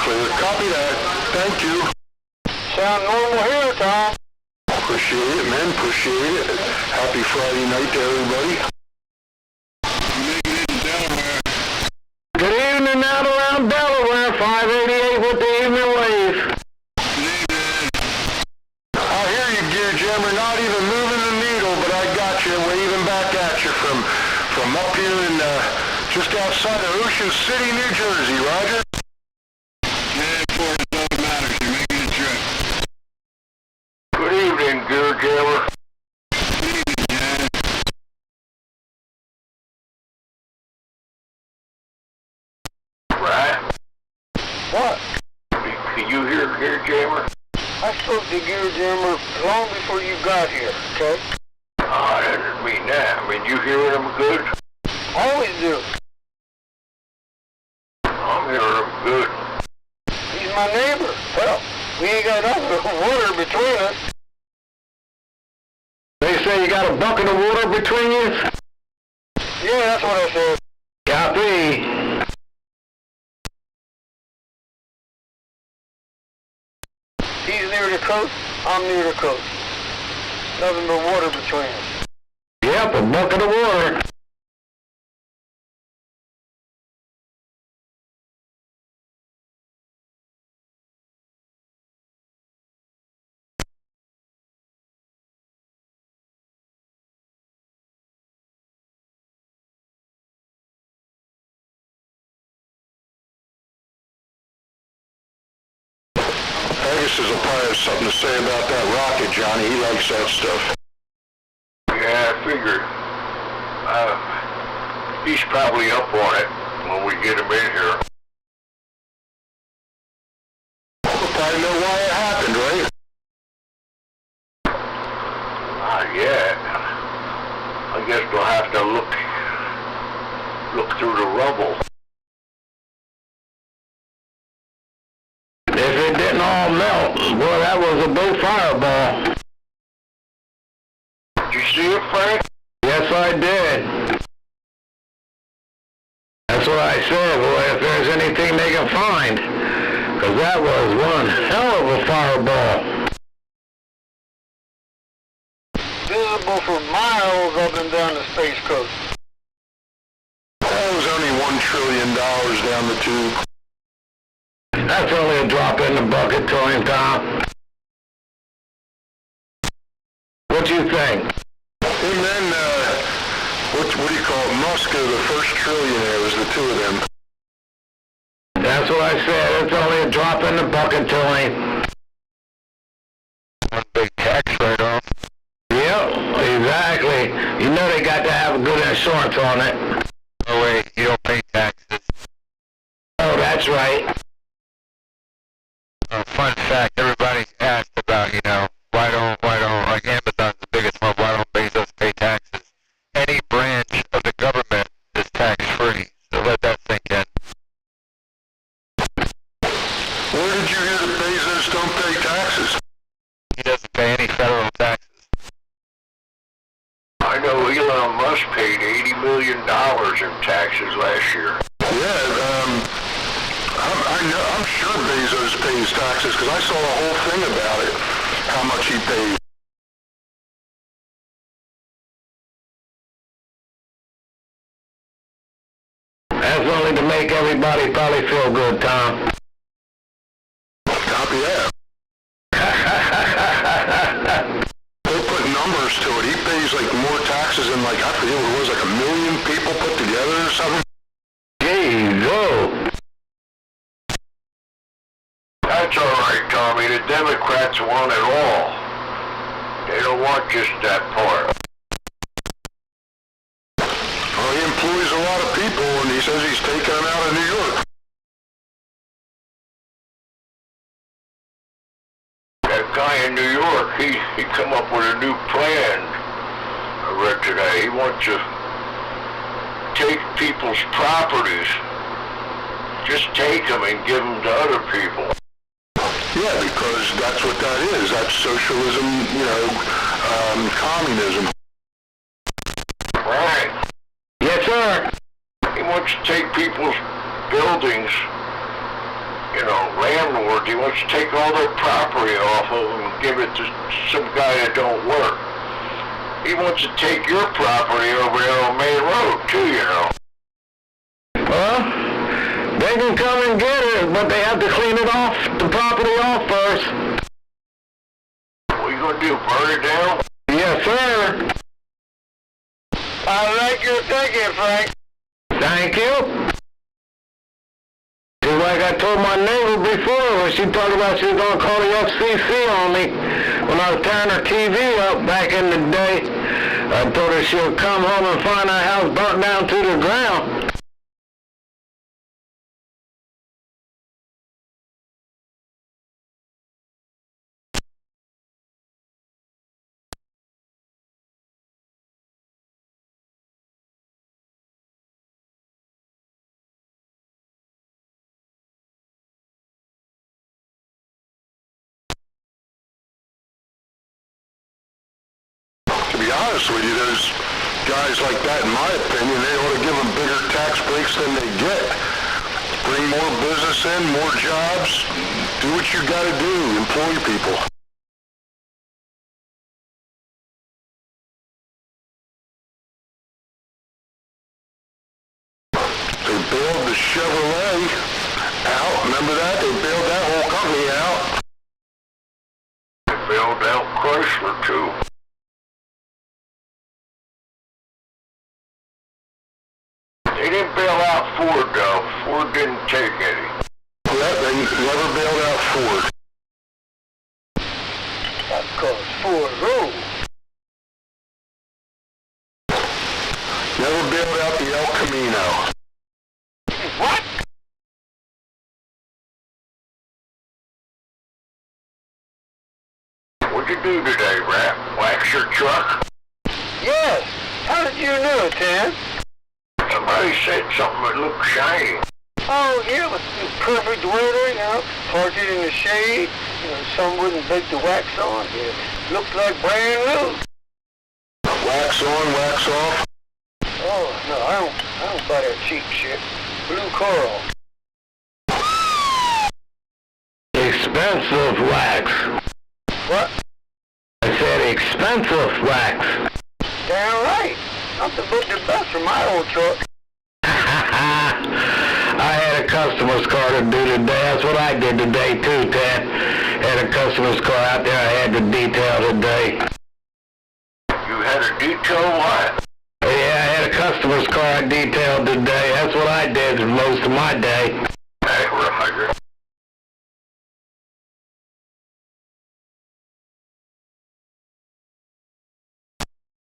Speaker 6: clear. Copy that. Thank you.
Speaker 2: Sound normal here, Tom.
Speaker 6: Appreciate it, man. Appreciate it. Happy Friday night to everybody. Good evening out around Delaware, 588 with the evening wave. I hear you, Gear Jammer, not even moving the needle, but I got you, waving back at you from up here in, just outside of Ocean City, New Jersey, Roger? Yeah, for it's all that matters, you're making a trip. Good evening, Gear Jammer. Good evening, Jan. Right?
Speaker 2: What?
Speaker 6: Can you hear Gear Jammer?
Speaker 2: I spoke to Gear Jammer long before you got here, okay?
Speaker 6: I didn't mean that. I mean, you hearing him good?
Speaker 2: Always do.
Speaker 6: I'm hearing him good.
Speaker 2: He's my neighbor. Well, we ain't got enough water between us.
Speaker 6: They say you got a bucket of water between you?
Speaker 2: Yeah, that's what I said.
Speaker 6: Copy.
Speaker 2: He's near the coast, I'm near the coast. Nothing but water between us.
Speaker 6: Yep, a bucket of water. Agus will probably have something to say about that rocket, Johnny. He likes that stuff. Yeah, I figured. He's probably up on it when we get him in here. We'll probably know why it happened, right? Not yet. I guess we'll have to look through the rubble. If it didn't all melt, boy, that was a big fireball. Did you see it, Frank? Yes, I did. That's what I said, boy, if there's anything they can find. Because that was one hell of a fireball.
Speaker 2: Visible for miles up and down the Space Coast.
Speaker 6: That was only $1 trillion down the tube. That's only a drop in the bucket to him, Tom. What do you think? And then, what do you call it? Musk, the first trillionaire, was the two of them. That's what I said. It's only a drop in the bucket to him. One big tax write-off. Yep, exactly. You know they got to have a good insurance on it.
Speaker 1: Oh wait, you don't pay taxes.
Speaker 6: Oh, that's right.
Speaker 1: Fun fact, everybody asked about, why don't, like Amazon's the biggest one, why don't Bezos pay taxes? Any branch of the government is tax-free, so let that sink in.
Speaker 6: Where did you hear that Bezos don't pay taxes?
Speaker 1: He doesn't pay any federal taxes.
Speaker 6: I know Elon Musk paid $80 million in taxes last year. Yeah, I'm sure Bezos pays taxes because I saw a whole thing about it, how much he pays. That's only to make everybody probably feel good, Tom. Copy that. They'll put numbers to it. He pays like more taxes than I forget what it was, like 1 million people put together or something. Jeez, oh. That's all right, Tommy. The Democrats want it all. They don't want just that part. Well, he employs a lot of people, and he says he's taking them out of New York. That guy in New York, he come up with a new plan. I read today. He wants to take people's properties, just take them and give them to other people. Yeah, because that's what that is. That's socialism, communism. Right. Yes, sir. He wants to take people's buildings landlords. He wants to take all their property off of them and give it to some guy that don't work. He wants to take your property over there on Main Road, too.
Speaker 3: Well, they can come and get it, but they have to clean it off, the property off first.
Speaker 6: What are you going to do, burn it down?
Speaker 3: Yes, sir.
Speaker 2: I like your thinking, Frank.
Speaker 3: Thank you. Just like I told my neighbor before when she talked about she was going to call the FCC on me when I was tearing her TV up back in the day. I told her she'll come home and find our house burnt down to the ground.
Speaker 6: To be honest with you, there's guys like that, in my opinion, they ought to give them bigger tax breaks than they get. Bring more business in, more jobs. Do what you got to do. Employ people. They bailed the Chevrolet out. Remember that? They bailed that whole company out. They bailed out Chrysler, too. They didn't bail out Ford, though. Ford didn't take any. Yeah, they never bailed out Ford.
Speaker 2: That's called Ford Road.
Speaker 6: Never bailed out the El Camino.
Speaker 2: What?
Speaker 6: What'd you do today, Rat? Wax your truck?
Speaker 2: Yes. How did you know, Tim?
Speaker 6: Somebody said something that looked shiny.
Speaker 2: Oh, yeah, it was perfect weather, parked it in the shade, sun wouldn't bake the wax on. Yeah. Looks like brand new.
Speaker 6: Wax on, wax off?
Speaker 2: Oh, no, I don't buy that cheap shit. Blue coral.
Speaker 3: Expensive wax.
Speaker 2: What?
Speaker 3: I said expensive wax.
Speaker 2: Damn right. Nothing but the best for my old truck.
Speaker 3: I had a customer's car to do today. That's what I did today too, Ted. Had a customer's car out there I had to detail today.
Speaker 6: You had a detail what?
Speaker 3: Yeah, I had a customer's car I detailed today. That's what I did most of my day.
Speaker 6: Hey, Roger.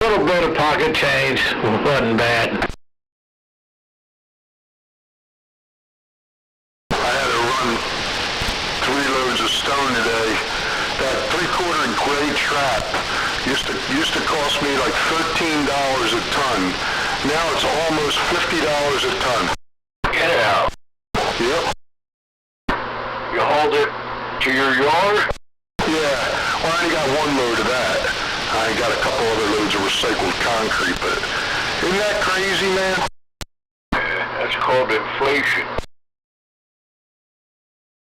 Speaker 3: A little bit of pocket change wasn't bad.
Speaker 6: I had to run 3 loads of stone today. That 3/4 grade trap used to cost me like $13 a ton. Now it's almost $50 a ton. Get it out. Yep. You hold it to your yard? Yeah. Well, I only got 1 load of that. I got a couple other loads of recycled concrete, but isn't that crazy, man? Yeah, that's called inflation.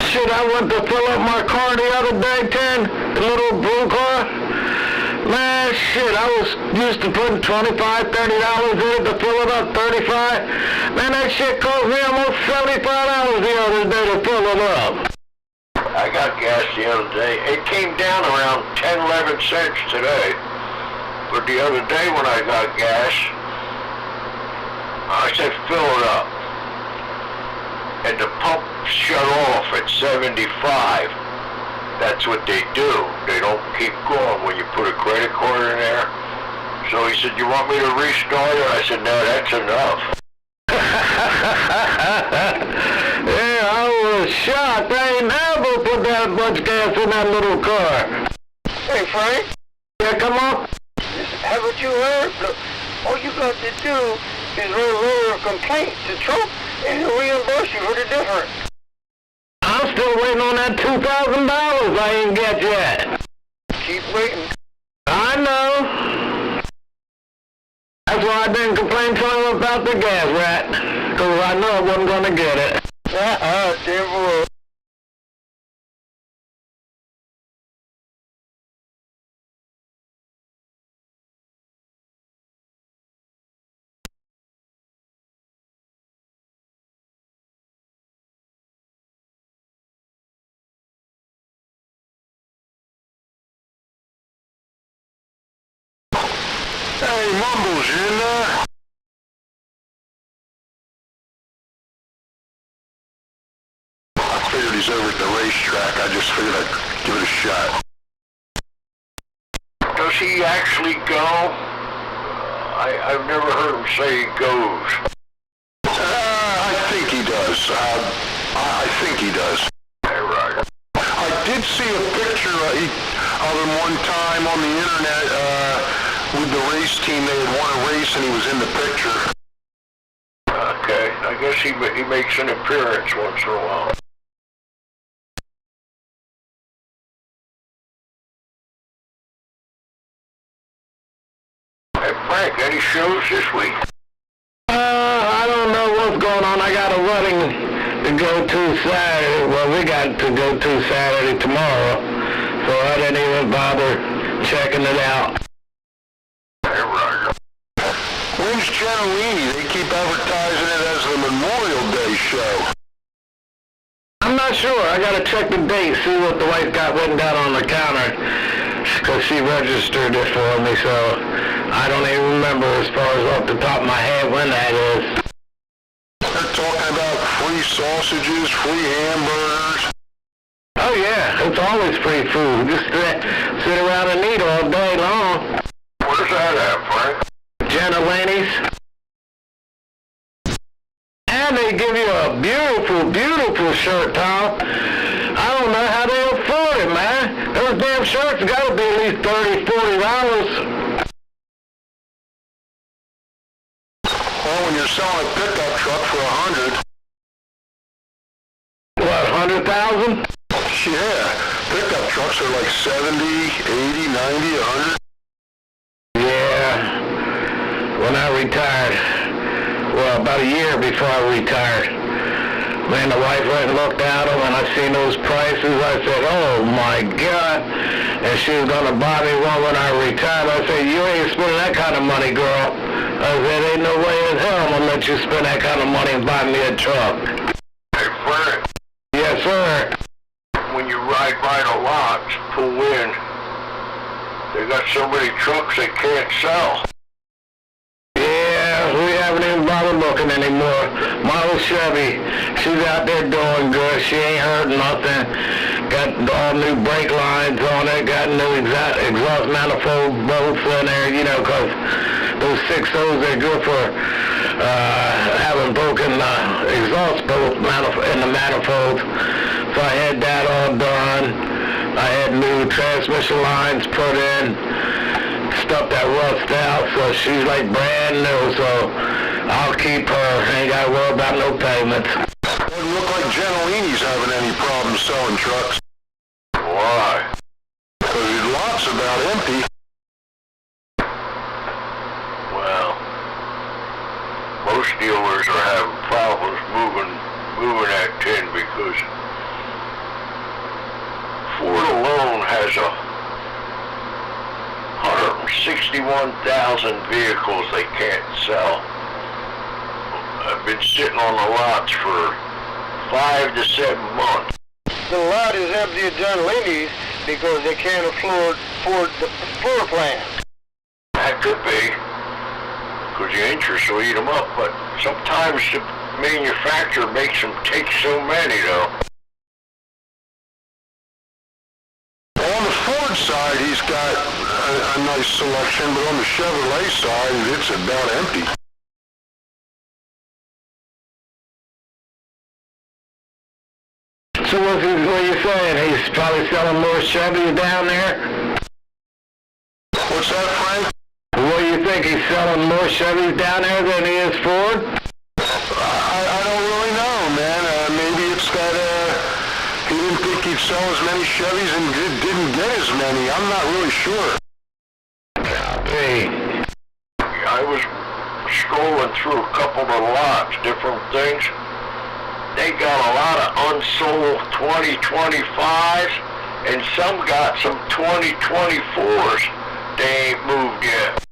Speaker 3: Shit, I went to fill up my car the other day, Ted, the little blue car. Man, shit, I was used to putting $25, $30 in it to fill it up, $35. Man, that shit cost me almost $75 the other day to fill it up.
Speaker 6: I got gas the other day. It came down around 10, 11 cents today. But the other day when I got gas, I said fill it up. And the pump shut off at 75. That's what they do. They don't keep going when you put a credit card in there. So he said, you want me to restart it? I said, no, that's enough.
Speaker 3: Yeah, I was shocked. I ain't never put that much gas in that little car.
Speaker 2: Hey, Frank.
Speaker 3: Yeah, come on.
Speaker 2: Haven't you heard? Look, all you got to do is write a letter of complaint to Trump and he'll reimburse you for the difference.
Speaker 3: I'm still waiting on that $2,000 I ain't get yet.
Speaker 2: Keep waiting.
Speaker 3: I know. That's why I didn't complain to him about the gas, Rat. Because I know I wasn't going to get it.
Speaker 2: Damn
Speaker 6: General's in there? I figured he's over at the racetrack. I just figured I'd give it a shot.
Speaker 3: Does he actually go? I've never heard him say he goes.
Speaker 6: I think he does. I think he does.
Speaker 3: Right.
Speaker 6: I did see a picture of him one time on the internet with the race team. They had won a race and he was in the picture.
Speaker 3: Okay, I guess he makes an appearance once in a while. Hey Frank, any shows this week?
Speaker 6: I don't know what's going on. I got a wedding to go to Saturday. Well, we got to go to Saturday tomorrow, so I didn't even bother checking it out.
Speaker 3: Hey, Roger.
Speaker 6: When's Gentilini? They keep advertising it as the Memorial Day show. I'm not sure. I gotta check the date, see what the wife got written down on the counter, because she registered it for me, so I don't even remember as far as off the top of my head when that is. They're talking about free sausages, free hamburgers. Oh yeah, it's always free food. Just sit around and eat all day long.
Speaker 3: Where's that at, Frank?
Speaker 6: Gentilini's. And they give you a beautiful, beautiful shirt, Tom. I don't know how they afford it, man. Those damn shirts gotta be at least $30, $40. Well, when you're selling a pickup truck for $100. What, 100,000? Yeah, pickup trucks are like 70, 80, 90, 100. Yeah, when I retired, well, about a year before I retired, man, the wife went and looked at them, and I seen those prices. I said, oh my God. And she was going to buy me one when I retired. I said, you ain't spending that kind of money, girl. I said, ain't no way in hell I'm going to let you spend that kind of money and buy me a truck.
Speaker 3: Hey Frank.
Speaker 6: Yes, sir.
Speaker 3: When you ride by the lots, pull in, they got so many trucks they can't sell.
Speaker 6: Yeah, we haven't even bothered looking anymore. My old Chevy, she's out there doing good. She ain't hurt nothing. Got all new brake lines on it. Got new exhaust manifold bolts in there, you know, because those 6.0s are good for having broken exhaust bolt in the manifold. So I had that all done. I had new transmission lines put in. Stuff that rust out, so she's like brand new, so I'll keep her. Ain't gotta worry about no payments. Doesn't look like Gentilini's having any problems selling trucks.
Speaker 3: Why?
Speaker 6: Because his lot's about empty.
Speaker 3: Well, most dealers are having problems moving that tin because Ford alone has 161,000 vehicles they can't sell. I've been sitting on the lots for 5 to 7 months.
Speaker 2: The lot is empty at Gentilini's because they can't afford the floor plan.
Speaker 3: That could be, because the interest will eat them up, but sometimes the manufacturer makes them take so many, though.
Speaker 6: On the Ford side, he's got a nice selection, but on the Chevrolet side, it's about empty. So what are you saying? He's probably selling more Chevys down there? What's that, Frank? What do you think? He's selling more Chevys down there than he is Ford? I don't really know, man. Maybe it's that he didn't think he'd sell as many Chevys and didn't get as many. I'm not really sure. Hey.
Speaker 3: I was scrolling through a couple of lots, different things. They got a lot of unsold 2025s, and some got some 2024s they ain't moved yet.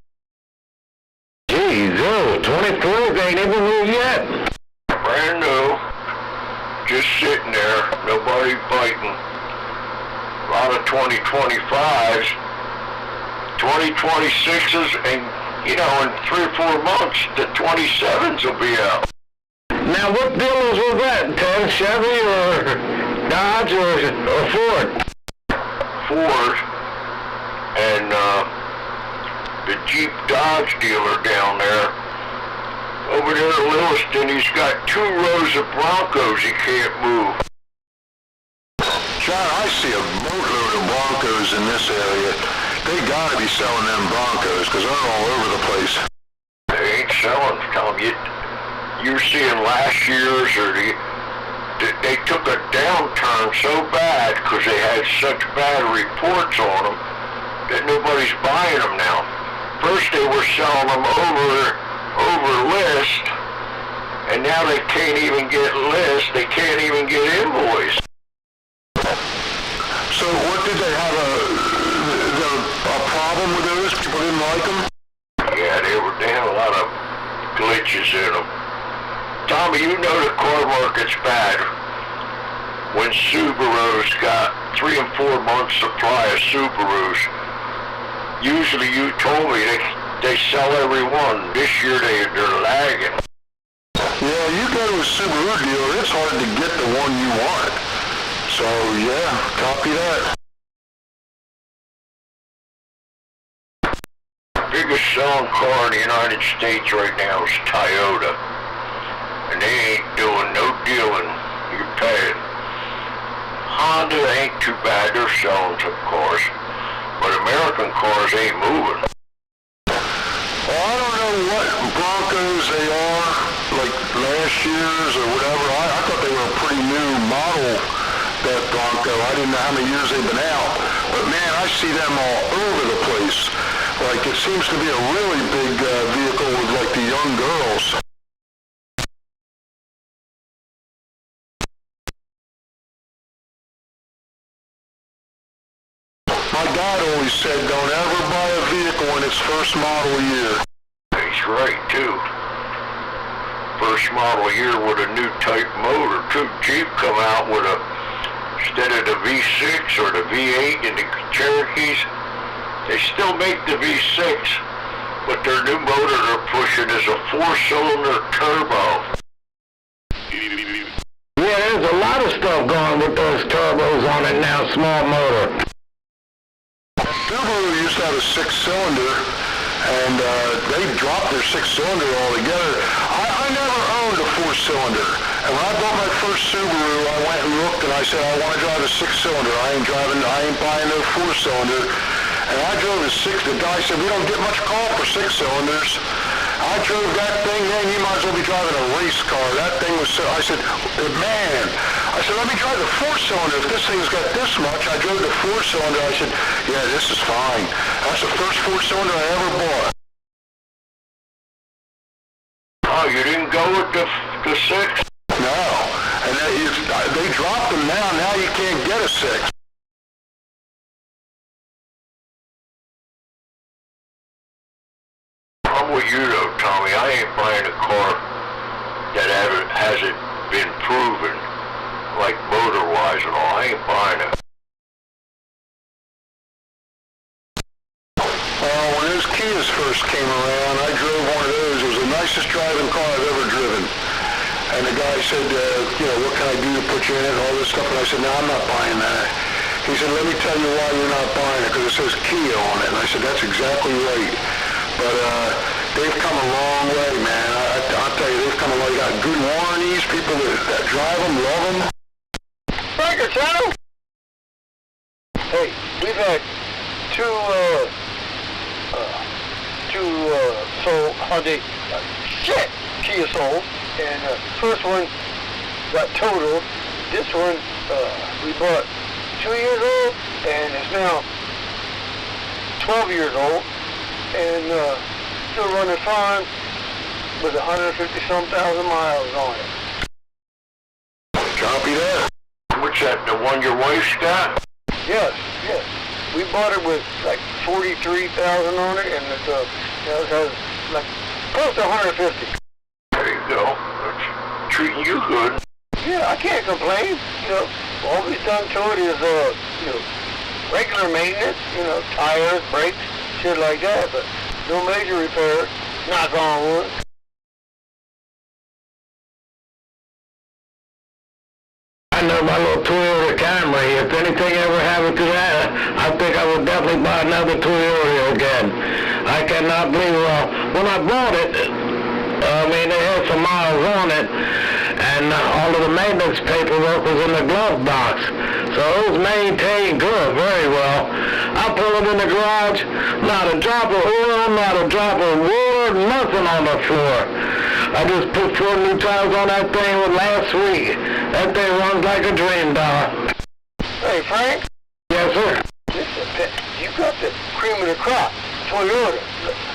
Speaker 6: Geez, 24s ain't even moved yet.
Speaker 3: Brand new, just sitting there, nobody biting. A lot of 2025s, 2026s, and
Speaker 6: you know, in 3 or 4 months, the 27s will be out. Now, what dealers was that? 10 Chevy or Dodge or Ford? Ford. And the Jeep Dodge dealer down there, over there at Lewiston, he's got 2 rows of Broncos he can't move.
Speaker 7: John, I see a boatload of Broncos in this area. They gotta be selling them Broncos, because they're all over the place.
Speaker 6: They ain't selling, Tom. You're seeing last year's, or they took a downturn so bad because they had such bad reports on them that nobody's buying them now. First they were selling them over list, and now they can't even get list. They can't even get invoice.
Speaker 7: So what did they have a problem with those? People didn't like them?
Speaker 6: Yeah, they had a lot of glitches in them. Tommy, you know the car market's bad. When Subaru's got 3 and 4 months supply of Subarus, usually you told me they sell every one. This year they're lagging.
Speaker 7: Yeah, you go to a Subaru dealer, it's hard to get the one you want. So yeah, copy that.
Speaker 6: Biggest selling car in the United States right now is Toyota. And they ain't doing no dealing. You're paying. Honda ain't too bad. They're selling some cars. But American cars ain't moving.
Speaker 7: Well, I don't know what Broncos they are, like last year's or whatever. I thought they were a pretty new model, that Bronco. I didn't know how many years they've been out. But man, I see them all over the place. Like, it seems to be a really big vehicle with like the young girls. My dad always said, don't ever buy a vehicle in its first model year.
Speaker 6: He's right, too. First model year with a new type motor, too. Jeep come out with instead of the V6 or the V8 in the Cherokees, they still make the V6, but their new motor they're pushing is a 4-cylinder turbo.
Speaker 7: Yeah, there's a lot of stuff going with those turbos on it now, small motor. Subaru used to have a 6-cylinder, and they dropped their 6-cylinder altogether. I never owned a 4-cylinder, and when I bought my first Subaru, I went and looked, and I said, I want to drive a 6-cylinder. I ain't buying no 4-cylinder. And I drove a 6. The guy said, we don't get much call for 6-cylinders. I drove that thing, man, you might as well be driving a race car. That thing was so, I said, man, I said, let me drive the 4-cylinder. If this thing's got this much, I drove the 4-cylinder. I said, yeah, this is fine. That's the first 4-cylinder I ever bought.
Speaker 6: Oh, you didn't go with the 6?
Speaker 7: No. And they dropped them now. Now you can't get a 6.
Speaker 6: I'm with you though, Tommy. I ain't buying a car that hasn't been proven, like motor-wise and all. I ain't buying it.
Speaker 7: When those Kias first came around, I drove one of those. It was the nicest driving car I've ever driven. And the guy said, what can I do to put you in it and all this stuff? And I said, no, I'm not buying that. He said, let me tell you why you're not buying it, because it says Kia on it. And I said, that's exactly right. But they've come a long way, man. I'll tell you, they've come a long way. They got good warranties. People that drive them love them.
Speaker 2: Ragchew! Hey, we've had two Hyundai, Kia Souls, and first one got totaled. This one we bought 2 years old, and it's now 12 years old, and still running fine with 150-some thousand miles on it.
Speaker 7: Copy that.
Speaker 6: What's that, the one your wife's got?
Speaker 2: Yes. We bought it with like 43,000 on it, and it has like close to 150.
Speaker 6: There you go. That's treating you good.
Speaker 2: Yeah, I can't complain. All we've done to it is regular maintenance. Tires, brakes, shit like that. But No major repairs. Knock on wood.
Speaker 6: I know my little Toyota Camry. If anything ever happened to that, I think I would definitely buy another Toyota again. I cannot believe, when I bought it, they had some miles on it, and all of the maintenance paperwork was in the glove box. So it was maintained good, very well. I pull it in the garage, not a drop of oil, not a drop of water, nothing on the floor. I just put 4 new tires on that thing last week. That thing runs like a dream, dog.
Speaker 2: Hey, Frank?
Speaker 6: Yes, sir.
Speaker 2: Listen, you got the cream of the crop, Toyota.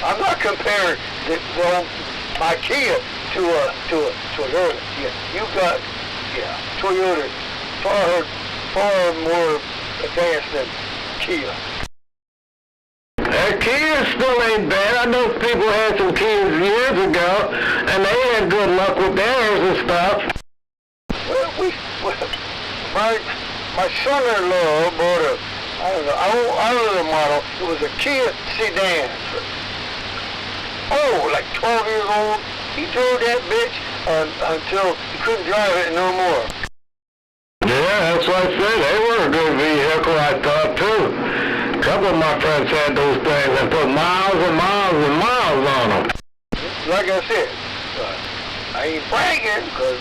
Speaker 2: I'm not comparing my Kia to a Toyota. Yeah, you got Toyota far more advanced than Kia.
Speaker 6: Kia still ain't bad. I know people had some Kias years ago, and they had good luck with theirs and stuff.
Speaker 2: Well, my son-in-law bought a, I don't know the model. It was a Kia sedan. Oh, like 12 years old. He drove that bitch until he couldn't drive it no more.
Speaker 6: Yeah, that's what I said. They were a good vehicle, I thought, too. A couple of my friends had those things and put miles and miles and miles on them.
Speaker 2: Like I said, I ain't bragging because,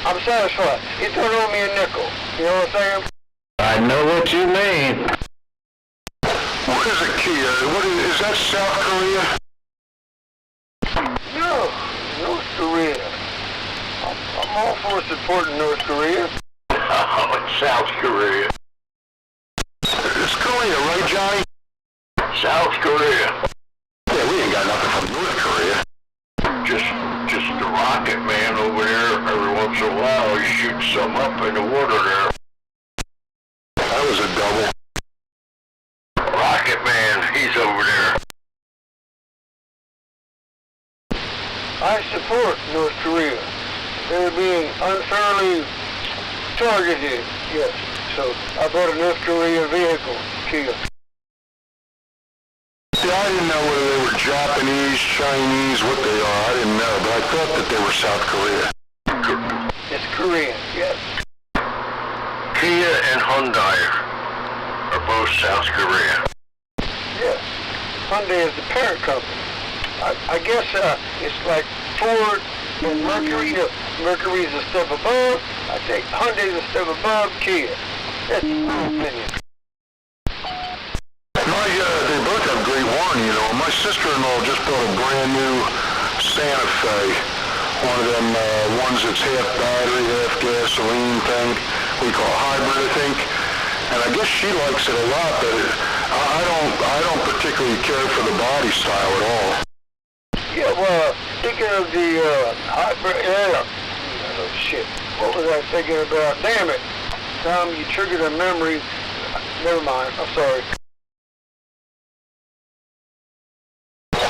Speaker 2: I'm satisfied. He turned on me a nickel. You know what I'm saying?
Speaker 6: I know what you mean.
Speaker 7: What is a Kia? Is that South Korea?
Speaker 2: No, North Korea. I'm all for supporting North Korea.
Speaker 6: South Korea.
Speaker 7: It's Korea, right, Johnny?
Speaker 6: South Korea.
Speaker 7: Yeah, we ain't got nothing from North Korea.
Speaker 6: Just the rocket man over there. Every once in a while, he shoots some up in the water there.
Speaker 7: That was a double.
Speaker 6: Rocket man, he's over there.
Speaker 2: I support North Korea. They're being unfairly targeted, yes. So I bought a North Korean vehicle, Kia.
Speaker 7: See, I didn't know whether they were Japanese, Chinese, what they are. I didn't know, but I thought that they were South Korea.
Speaker 2: It's Korean, yes.
Speaker 6: Kia and Hyundai are both South Korea.
Speaker 2: Yes. Hyundai is the parent company. I guess it's like Ford and Mercury. Mercury is a step above. I think Hyundai is a step above Kia. That's my opinion.
Speaker 7: They both have great warranty, My sister-in-law just bought a brand new Santa Fe. One of them ones that's half battery, half gasoline thing. We call it hybrid, I think. And I guess she likes it a lot, but I don't particularly care for the body style at all.
Speaker 2: Yeah, well, thinking of the hybrid, shit. What was I thinking about? Damn it. Tom, you triggered a memory. Never mind. I'm sorry.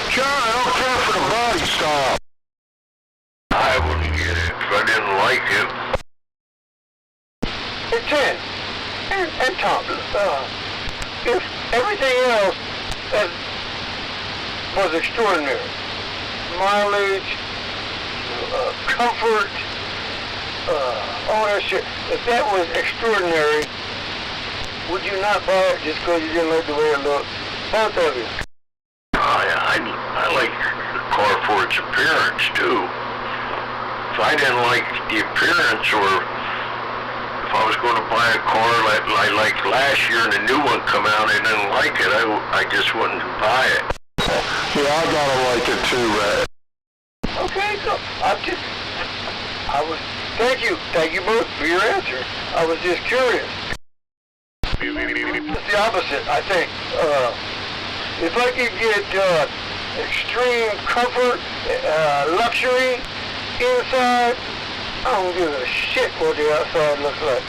Speaker 7: John, I don't care for the body style.
Speaker 6: I wouldn't get it if I didn't like it.
Speaker 2: And 10. And Tom, if everything else was extraordinary, mileage, comfort, all that shit, if that was extraordinary, would you not buy it just because you didn't like the way it looked? Both of you.
Speaker 6: I like the car for its appearance, too. If I didn't like the appearance, or if I was going to buy a car like last year and a new one come out and I didn't like it, I just wouldn't buy it.
Speaker 7: Yeah, I gotta like it too, Red.
Speaker 2: Okay, so thank you both for your answer. I was just curious. It's the opposite, I think. If I could get extreme comfort, luxury inside, I don't give a shit what the outside looks like.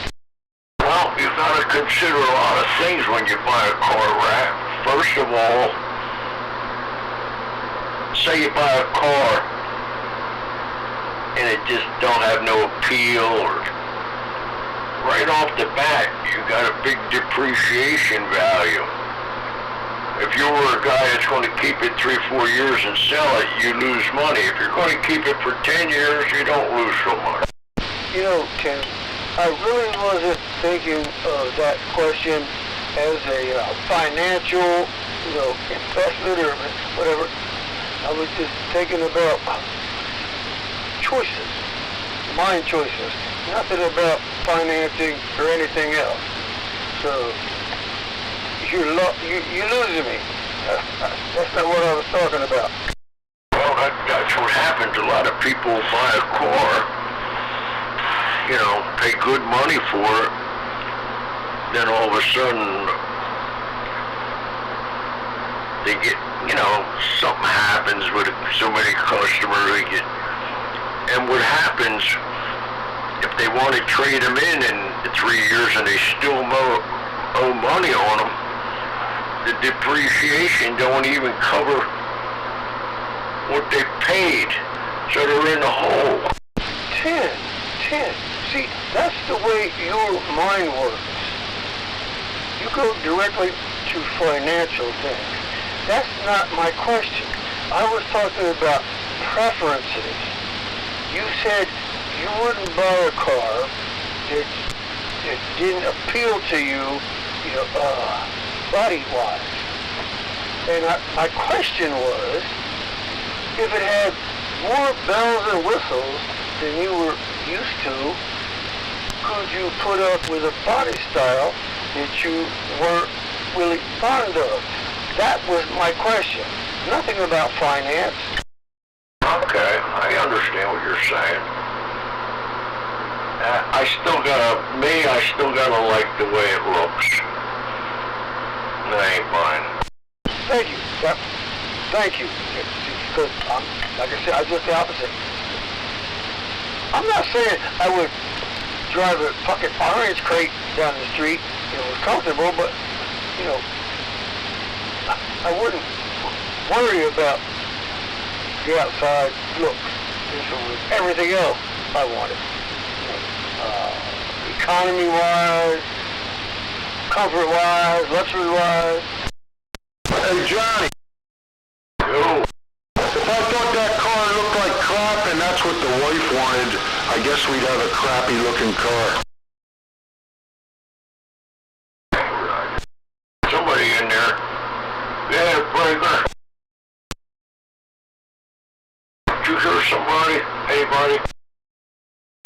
Speaker 6: Well, you've got to consider a lot of things when you buy a car, Rat. First of all, say you buy a car and it just don't have no appeal, or right off the bat, you got a big depreciation value. if you were a guy that's going to keep it 3-4 years and sell it, you lose money. If you're going to keep it for 10 years, you don't lose so much.
Speaker 2: You know, Tim, I really wasn't thinking of that question as a financial, investment or whatever. I was just thinking about choices, mind choices, nothing about financing or anything else. So you're losing me. That's not what I was talking about.
Speaker 6: Well, that's what happens. A lot of people buy a car, pay good money for it, then all of a sudden they get, something happens with so many customers. And what happens, if they want to trade them in 3 years and they still owe money on them, the depreciation don't even cover what they paid, so they're in the hole.
Speaker 2: 10. See, that's the way your mind works. You go directly to financial things. That's not my question. I was talking about preferences. You said you wouldn't buy a car that didn't appeal to you, body-wise. And my question was, if it had more bells and whistles than you were used to, could you put up with a body style that you weren't really fond of? That was my question. Nothing about finance.
Speaker 6: Okay, I understand what you're saying. I still gotta like the way it looks. I ain't buying it.
Speaker 2: Thank you. Yep. Thank you. Because, like I said, I'm just the opposite. I'm not saying I would drive a fucking orange crate down the street. It was comfortable, but, I wouldn't worry about the outside look. This was everything else I wanted. Economy-wise, comfort-wise, luxury-wise.
Speaker 7: Hey, Johnny.
Speaker 6: Yo.
Speaker 7: If I thought that car looked like crap and that's what the wife wanted, I guess we'd have a crappy-looking car.
Speaker 6: Somebody in there. Yeah, breaker. Did you hear somebody? Anybody?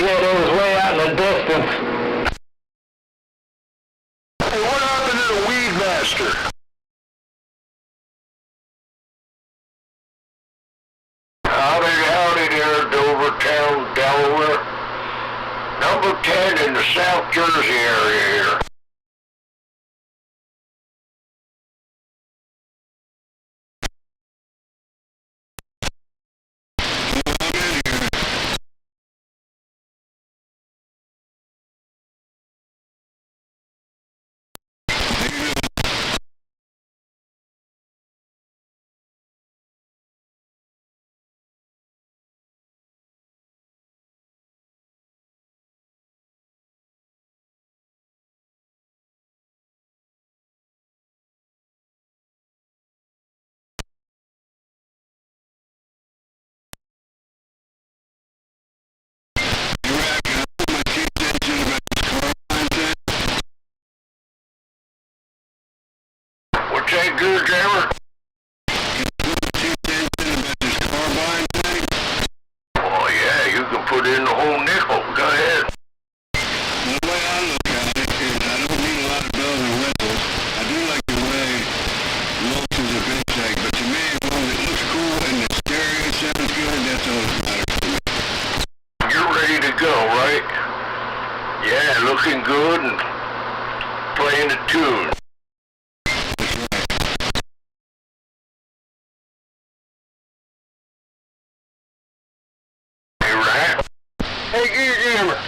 Speaker 3: Yeah, it was way out in the distance.
Speaker 7: Hey, what happened to the Weed Master?
Speaker 6: Howdy there, Dovertown, Delaware. Number 10 in the South Jersey area here. What's that good, Jammer? Oh yeah, you can put in the whole nickel. Go ahead.
Speaker 8: The way I look at it is I don't need a lot of bells and whistles. I do like the way it looks as a bench tag, but to me, as long as it looks cool and the stereo sounds good, that's all that matters to me.
Speaker 6: You're ready to go, right? Yeah, looking good and playing the tune.
Speaker 2: Hey, Gear Jammer.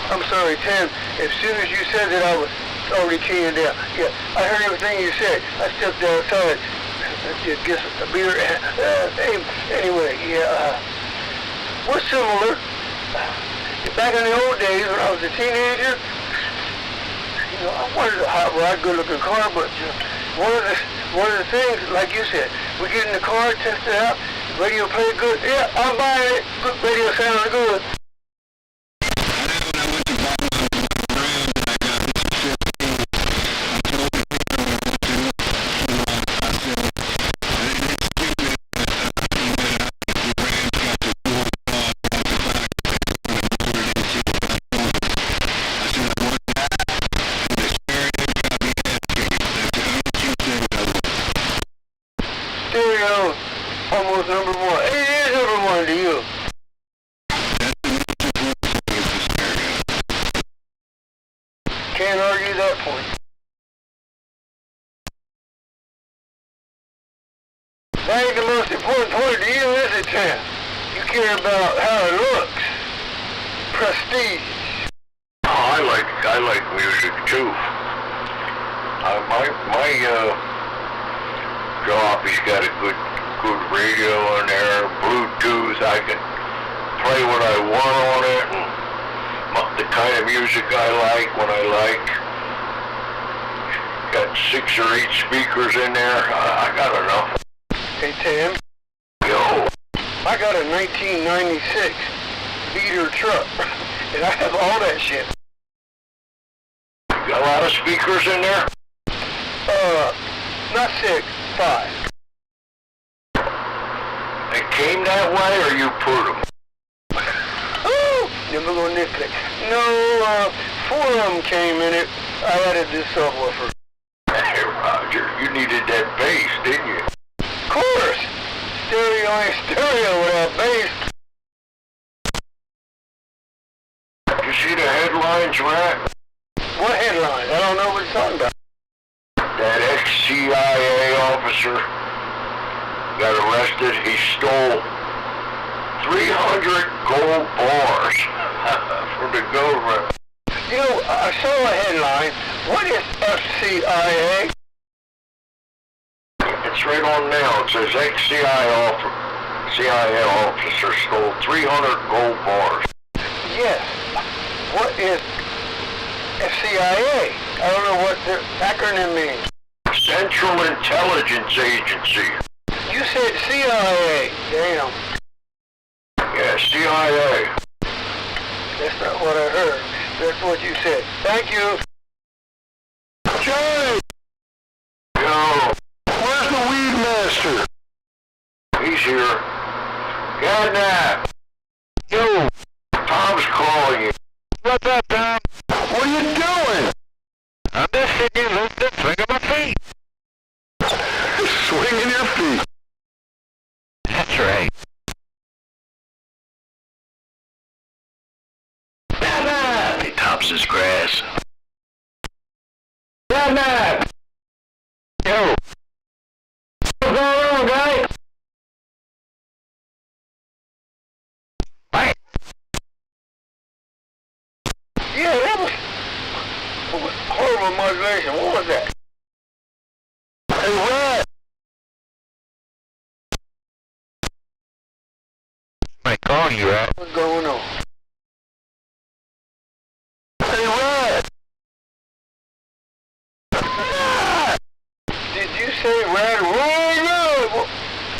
Speaker 2: I'm sorry, Tim. As soon as you said that, I was already keying down. Yeah, I heard everything you said. I stepped outside. Get a beer. Anyway, yeah. We're similar. Back in the old days when I was a teenager, I wanted a hot rod, good-looking car, but one of the things, like you said, we get in the car, test it out, radio play good. Yeah, I'm buying it. Good radio sounds good. Stereo, almost number one. It is number one to you. Can't argue that point. That ain't the most important point to you, is it, Tim? You care about how it looks. Prestige.
Speaker 6: Oh, I like music too. My job, he's got a good radio on there, Bluetooth. I can play what I want on it, and the kind of music I like when I like. Got 6 or 8 speakers in there. I got enough.
Speaker 2: Hey, Tim.
Speaker 6: Yo.
Speaker 2: I got a 1996 beater truck, and I have all that shit.
Speaker 6: You got a lot of speakers in there?
Speaker 2: Not 6, 5.
Speaker 6: They came that way, or you put them?
Speaker 2: Oh, never gonna nitpick. No, 4 of them came in it. I added this subwoofer.
Speaker 6: Hey, Roger, you needed that bass, didn't you?
Speaker 2: Of course! Stereo ain't stereo without bass.
Speaker 6: You see the headlines, Rat?
Speaker 2: What headline? I don't know what you're talking about.
Speaker 6: That ex-CIA officer got arrested. He stole 300 gold bars from the government.
Speaker 2: You know, I saw a headline. What is FCIA?
Speaker 6: It's right on now. It says CIA officer stole 300 gold bars.
Speaker 2: Yes. What is FCIA? I don't know what the acronym means.
Speaker 6: Central Intelligence Agency.
Speaker 2: You said CIA. Damn.
Speaker 6: Yeah, CIA.
Speaker 2: That's not what I heard. That's what you said. Thank you.
Speaker 7: Jay!
Speaker 6: Yo,
Speaker 7: Where's the weed master?
Speaker 6: he's here. Gadnap. Yo, Tom's calling you.
Speaker 1: What's up, Tom?
Speaker 7: What are you doing?
Speaker 1: I'm just sitting here listening, swinging my feet.
Speaker 7: Swinging your feet.
Speaker 1: That's right.
Speaker 6: He tops his grass.
Speaker 1: Gadnap! Yo! What's going on, guys? What?
Speaker 2: Yeah, that was horrible modulation. What was that?
Speaker 7: Hey, Rat!
Speaker 1: Somebody calling you, right?
Speaker 2: What's going on?
Speaker 7: Hey, Rat!
Speaker 2: Did you say red?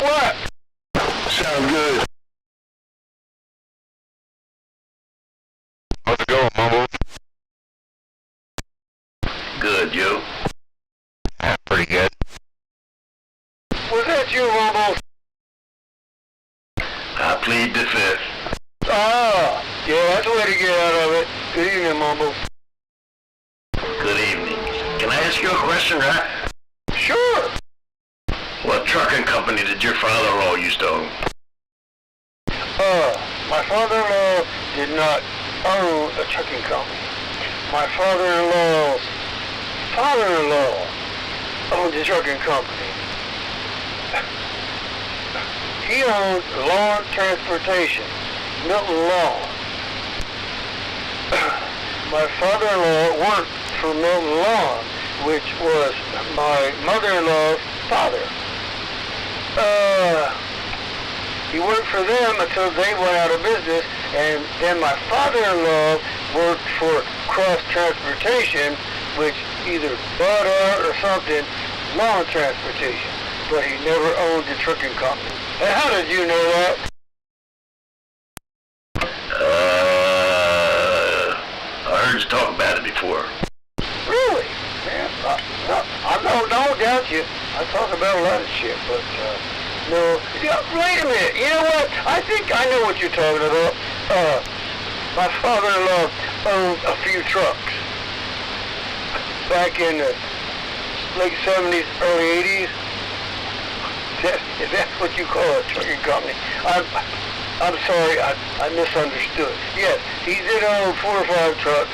Speaker 2: What?
Speaker 7: Sound good.
Speaker 1: How's it going, Mumbles?
Speaker 6: Good, you.
Speaker 1: Pretty good.
Speaker 2: Was that you, Rumble?
Speaker 6: I plead the fifth.
Speaker 2: Ah, yeah, that's the way to get out of it. Good evening, Mumble.
Speaker 6: Good evening. Can I ask you a question, Rat?
Speaker 2: Sure.
Speaker 6: What trucking company did your father-in-law used to own?
Speaker 2: My father-in-law did not own a trucking company. My father-in-law's father-in-law owned a trucking company. He owned Lawn Transportation, Milton Lawn. My father-in-law worked for Milton Lawn, which was my mother-in-law's father. He worked for them until they went out of business, and then my father-in-law worked for Cross Transportation which either bought out or something, lawn transportation. But he never owned a trucking company. And how did you know that?
Speaker 6: I heard you talk about it before.
Speaker 2: Really? Man, I don't doubt you. I talk about a lot of shit, but, no. Yeah, wait a minute. You know what? I think I know what you're talking about. My father-in-law owned a few trucks. Back in the late 70s, early 80s. If that's what you call a trucking company. I'm sorry, I misunderstood. Yes, he did own 4 or 5 trucks.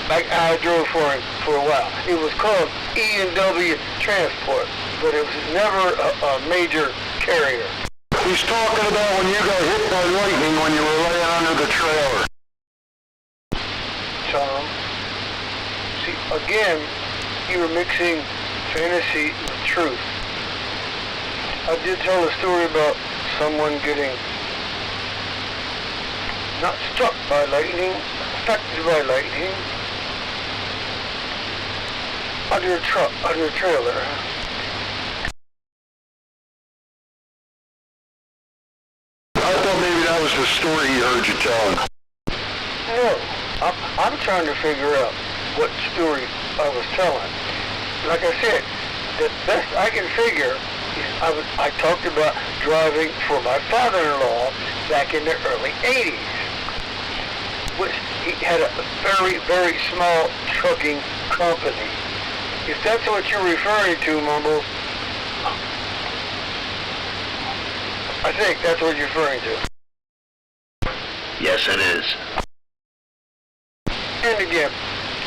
Speaker 2: I drove for him for a while. It was called E&W Transport, but it was never a major carrier.
Speaker 7: He's talking about when you got hit by lightning when you were laying under the trailer.
Speaker 2: Tom, see, again, you were mixing fantasy with truth. I did tell a story about someone getting not struck by lightning, affected by lightning, under a truck, under a trailer.
Speaker 7: I thought maybe that was the story he heard you telling.
Speaker 2: No, I'm trying to figure out what story I was telling. Like I said, the best I can figure is I talked about driving for my father-in-law back in the early 80s. Which he had a very, very small trucking company. If that's what you're referring to, Mumbles, I think that's what you're referring to.
Speaker 6: Yes, it is.
Speaker 2: And again,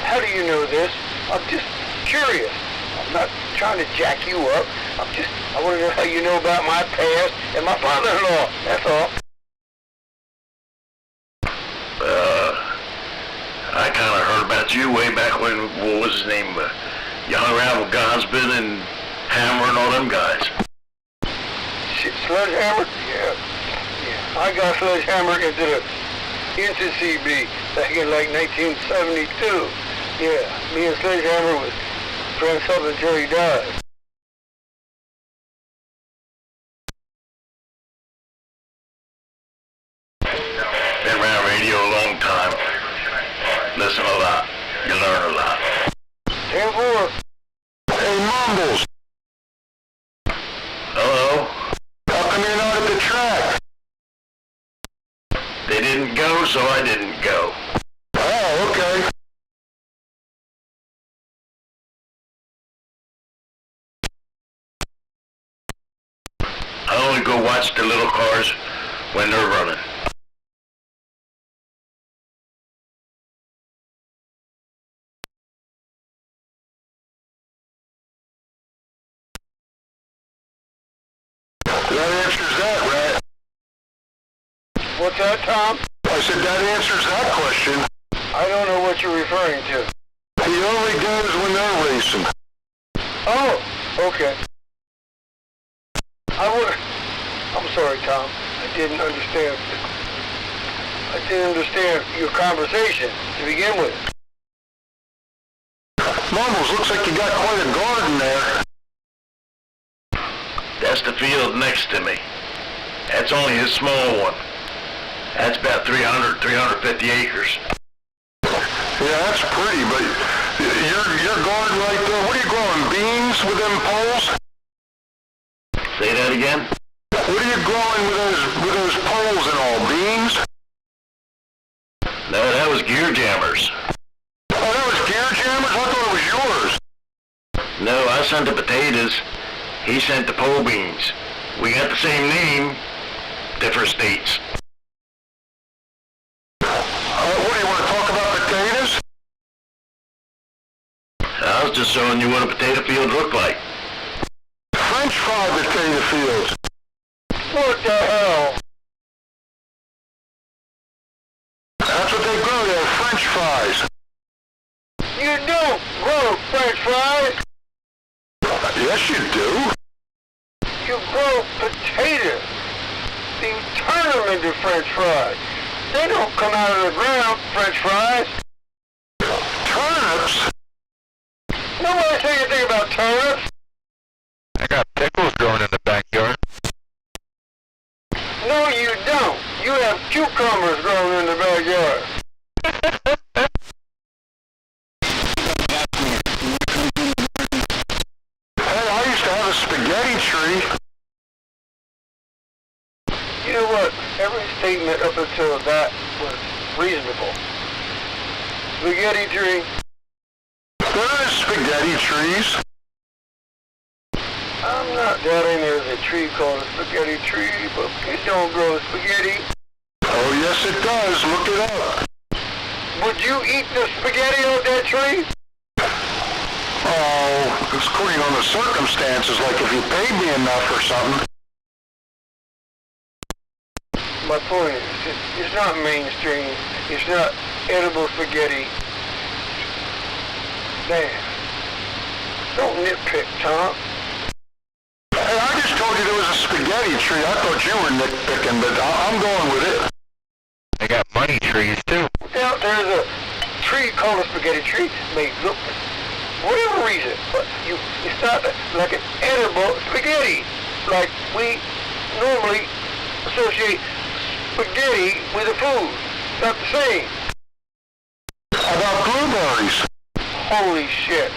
Speaker 2: how do you know this? I'm just curious. I'm not trying to jack you up. I want to know how you know about my past and my father-in-law. That's all.
Speaker 6: I kind of heard about you way back when, what was his name? You hung around with Gosbin and Hammer and all them guys.
Speaker 2: Shit, Sledgehammer? Yeah. I got Sledgehammer into CB back in like 1972. Yeah, me and Sledgehammer was friends up until he died.
Speaker 6: Been around radio a long time. Listen a lot. You learn a lot.
Speaker 2: 10-4.
Speaker 7: Hey, Mumbles,
Speaker 6: Hello?
Speaker 7: how come you're not at the track?
Speaker 6: They didn't go, so I didn't go.
Speaker 7: Oh, okay.
Speaker 6: I only go watch the little cars when they're running.
Speaker 7: That answers that, right?
Speaker 2: What's that, Tom?
Speaker 7: I said that answers that question.
Speaker 2: I don't know what you're referring to.
Speaker 7: He only goes when they're racing.
Speaker 2: Oh, okay. I'm sorry, Tom. I didn't understand your conversation to begin with.
Speaker 7: Mumbles, looks like you got quite a garden there.
Speaker 6: That's the field next to me. That's only a small one. That's about 350 acres.
Speaker 7: Yeah, that's pretty, but your garden right there, what are you growing, beans with them poles?
Speaker 6: Say that again?
Speaker 7: What are you growing with those poles and all, beans?
Speaker 6: No, that was gear jammers.
Speaker 7: Oh, that was gear jammers? I thought it was yours.
Speaker 6: No, I sent the potatoes. He sent the pole beans. We got the same name, different states.
Speaker 7: What, do you want to talk about potatoes?
Speaker 6: I was just showing you what a potato field looked like.
Speaker 7: French fry potato fields.
Speaker 2: What the hell?
Speaker 7: That's what they grow there, French fries.
Speaker 2: You don't grow French fries.
Speaker 7: Yes, you do.
Speaker 2: You grow potatoes. You turn them into French fries. They don't come out of the ground, French fries.
Speaker 7: Turn
Speaker 2: No, you don't. You have cucumbers growing in the backyard.
Speaker 7: Hey, I used to have a spaghetti tree.
Speaker 2: You know what? Every statement up until that was reasonable. Spaghetti tree.
Speaker 7: There is spaghetti trees.
Speaker 2: I'm not doubting there's a tree called a spaghetti tree, but it don't grow spaghetti.
Speaker 7: Oh, yes, it does. Look it up.
Speaker 2: Would you eat the spaghetti off that tree?
Speaker 7: Oh, it's according on the circumstances, like if you paid me enough or something.
Speaker 2: My point is, it's not mainstream. It's not edible spaghetti. Damn. Don't nitpick, Tom.
Speaker 7: Hey, I just told you there was a spaghetti tree. I thought you were nitpicking, but I'm going with it.
Speaker 1: They got money trees too.
Speaker 2: Now, there's a tree called a spaghetti tree. May look for whatever reason, but it's not like an edible spaghetti. Like we normally associate spaghetti with a food. Not the same.
Speaker 7: How about blueberries?
Speaker 2: Holy shit.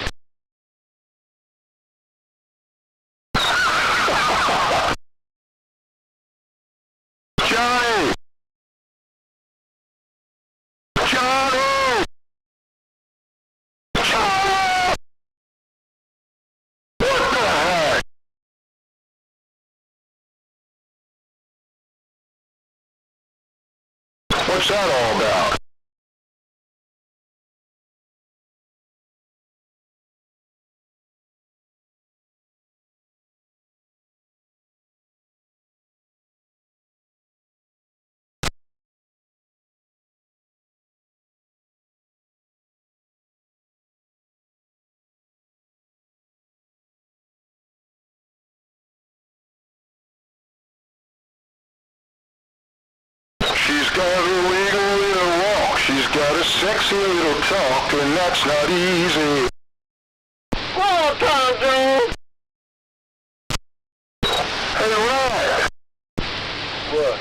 Speaker 7: Johnny! Johnny! Johnny! What the heck? What's that all about? She's got a wiggle little walk, she's got a sexy little talk, and that's not easy.
Speaker 2: Well, Tom Jones.
Speaker 7: Hey, Rad,
Speaker 2: What?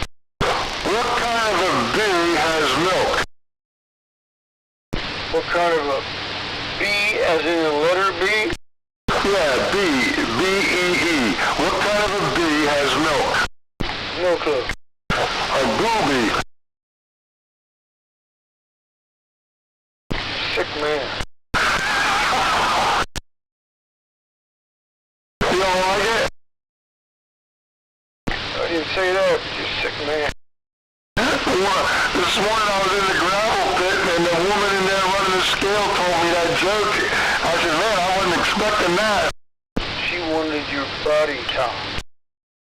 Speaker 7: what kind of a bee has milk?
Speaker 2: What kind of a B as in the letter B?
Speaker 7: Yeah, bee, B-E-E. What kind of a bee has milk?
Speaker 2: No clue.
Speaker 7: A booby.
Speaker 2: Sick man.
Speaker 7: You don't like it?
Speaker 2: I didn't say that. You sick man.
Speaker 7: Well, this morning I was in the gravel pit and the woman in there running the scale told me that joke. I said, man, I wasn't expecting that.
Speaker 2: She wanted your body, Tom.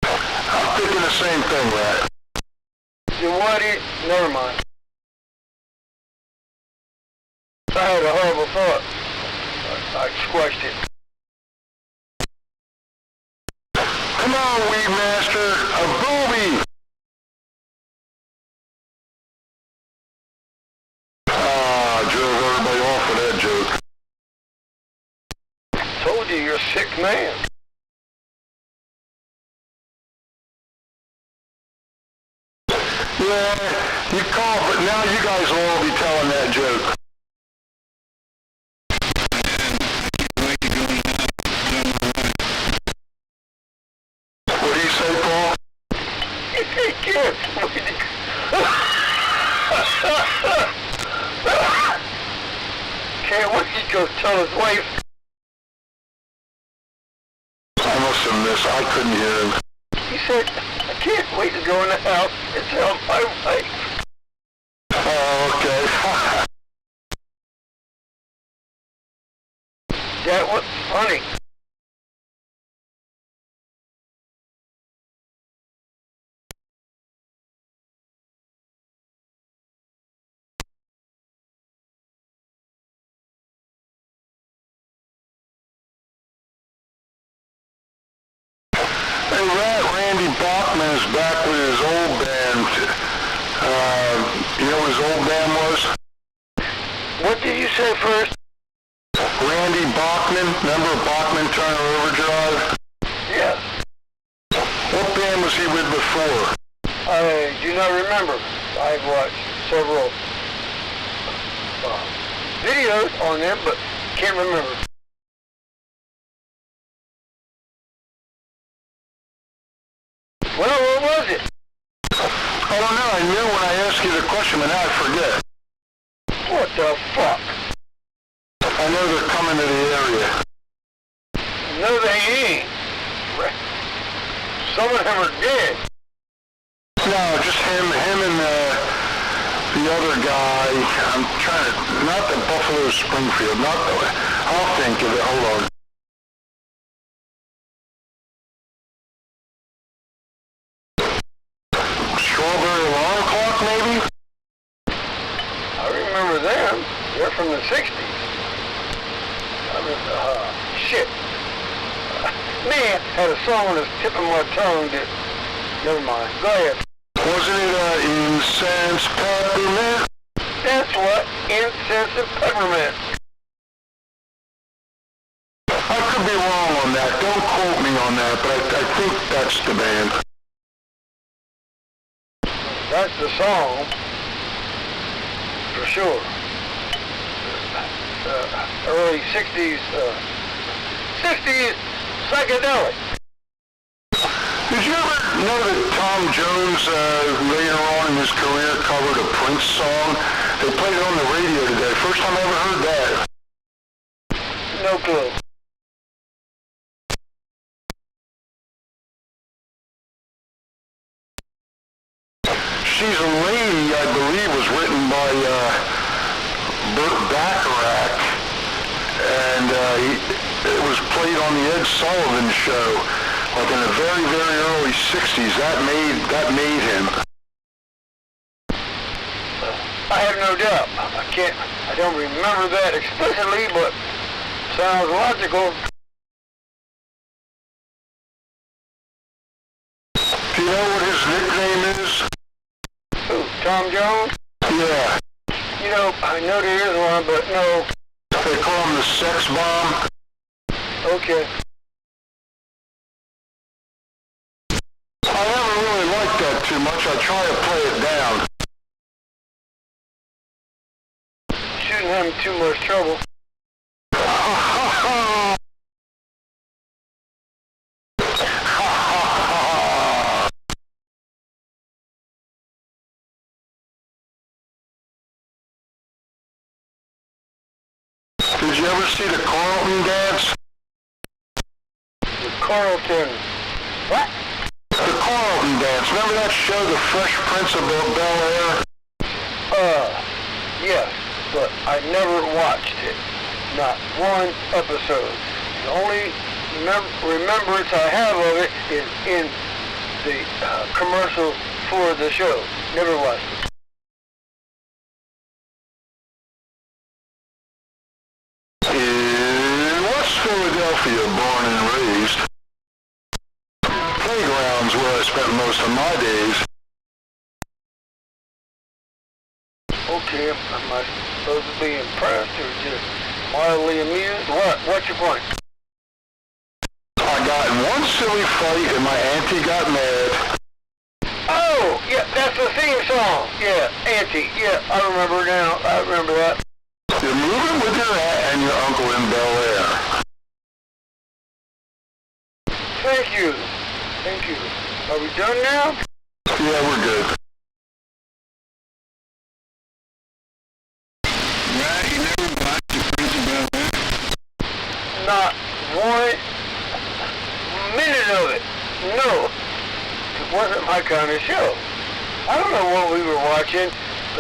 Speaker 7: I'm thinking the same thing, Rat.
Speaker 2: Then why did... Never mind. I had a horrible thought. I squashed it.
Speaker 7: Come on, Weed Master, a booby! Ah, drove everybody off with that joke.
Speaker 2: Told you you're a sick man.
Speaker 7: Yeah, you call, but now you guys will all be telling that joke. What do you say, Paul?
Speaker 2: He can't Can't wait to go tell his wife.
Speaker 7: I must have missed. I couldn't hear him.
Speaker 2: He said, I can't wait to go in the house and tell my wife.
Speaker 7: Oh, okay.
Speaker 2: That was funny.
Speaker 7: Hey, Randy Bachman is back with his old band. You know what his old band was?
Speaker 2: What did you say first?
Speaker 7: Randy Bachman. Remember Bachman Turner Overdrive?
Speaker 2: Yes.
Speaker 7: What band was he with before?
Speaker 2: I do not remember. I've watched several videos on them, but can't remember. Well, what was it?
Speaker 7: I don't know. I knew when I asked you the question, but now I forget.
Speaker 2: What the fuck?
Speaker 7: I know they're coming to the area.
Speaker 2: No, they ain't. Some of them are dead.
Speaker 7: No, just him and the other guy. I'm trying to, not the Buffalo Springfield, not the, I'll think of it. Hold on. Strawberry Alarm Clock, maybe?
Speaker 2: I remember them. They're from the 60s. Shit. Man, had a song on the tip of my tongue that... Never mind. Go ahead.
Speaker 7: Wasn't it Incense Peppermint?
Speaker 2: That's what. Incense and peppermint.
Speaker 7: I could be wrong on that. Don't quote me on that, but I think that's the band.
Speaker 2: That's the song. For sure. Early 60s, 60s psychedelic.
Speaker 7: Did you ever know that Tom Jones, later on in his career, covered a Prince song? They played it on the radio today. First time I ever heard that.
Speaker 2: No clue.
Speaker 7: She's a Lady, I believe, was written by Burt Bacharach, and it was played on the Ed Sullivan Show, like in the very, very early 60s. That made him.
Speaker 2: I have no doubt. I don't remember that explicitly, but sounds logical.
Speaker 7: Do you know what his nickname is?
Speaker 2: Who, Tom Jones?
Speaker 7: Yeah.
Speaker 2: You know, I know there is one, but no.
Speaker 7: They call him the Sex Bomb.
Speaker 2: Okay.
Speaker 7: I never really liked that too much. I try to play it down.
Speaker 2: Shouldn't have him too much trouble.
Speaker 7: Did you ever see the Carlton dance?
Speaker 2: The Carlton. What?
Speaker 7: The Carlton dance. Remember that show, The Fresh Prince of Bel-Air?
Speaker 2: Yes, but I never watched it. Not one episode. The only remembrance I have of it is in the commercial for the show. Never watched it.
Speaker 7: In West Philadelphia, born and raised. Playgrounds where I spent most of my days.
Speaker 2: Okay, am I supposed to be impressed or just mildly amused? What's your point?
Speaker 7: I got in one silly fight and my auntie got mad.
Speaker 2: Oh, yeah, that's the theme song. Yeah, Auntie. Yeah, I remember now. I remember that.
Speaker 7: You're moving with your aunt and your uncle in Bel-Air.
Speaker 2: Thank you. Thank you. Are we done now?
Speaker 7: Yeah, we're good.
Speaker 8: Right, you never watched The Prince of Bel-Air?
Speaker 2: Not one minute of it. No. It wasn't my kind of show. I don't know what we were watching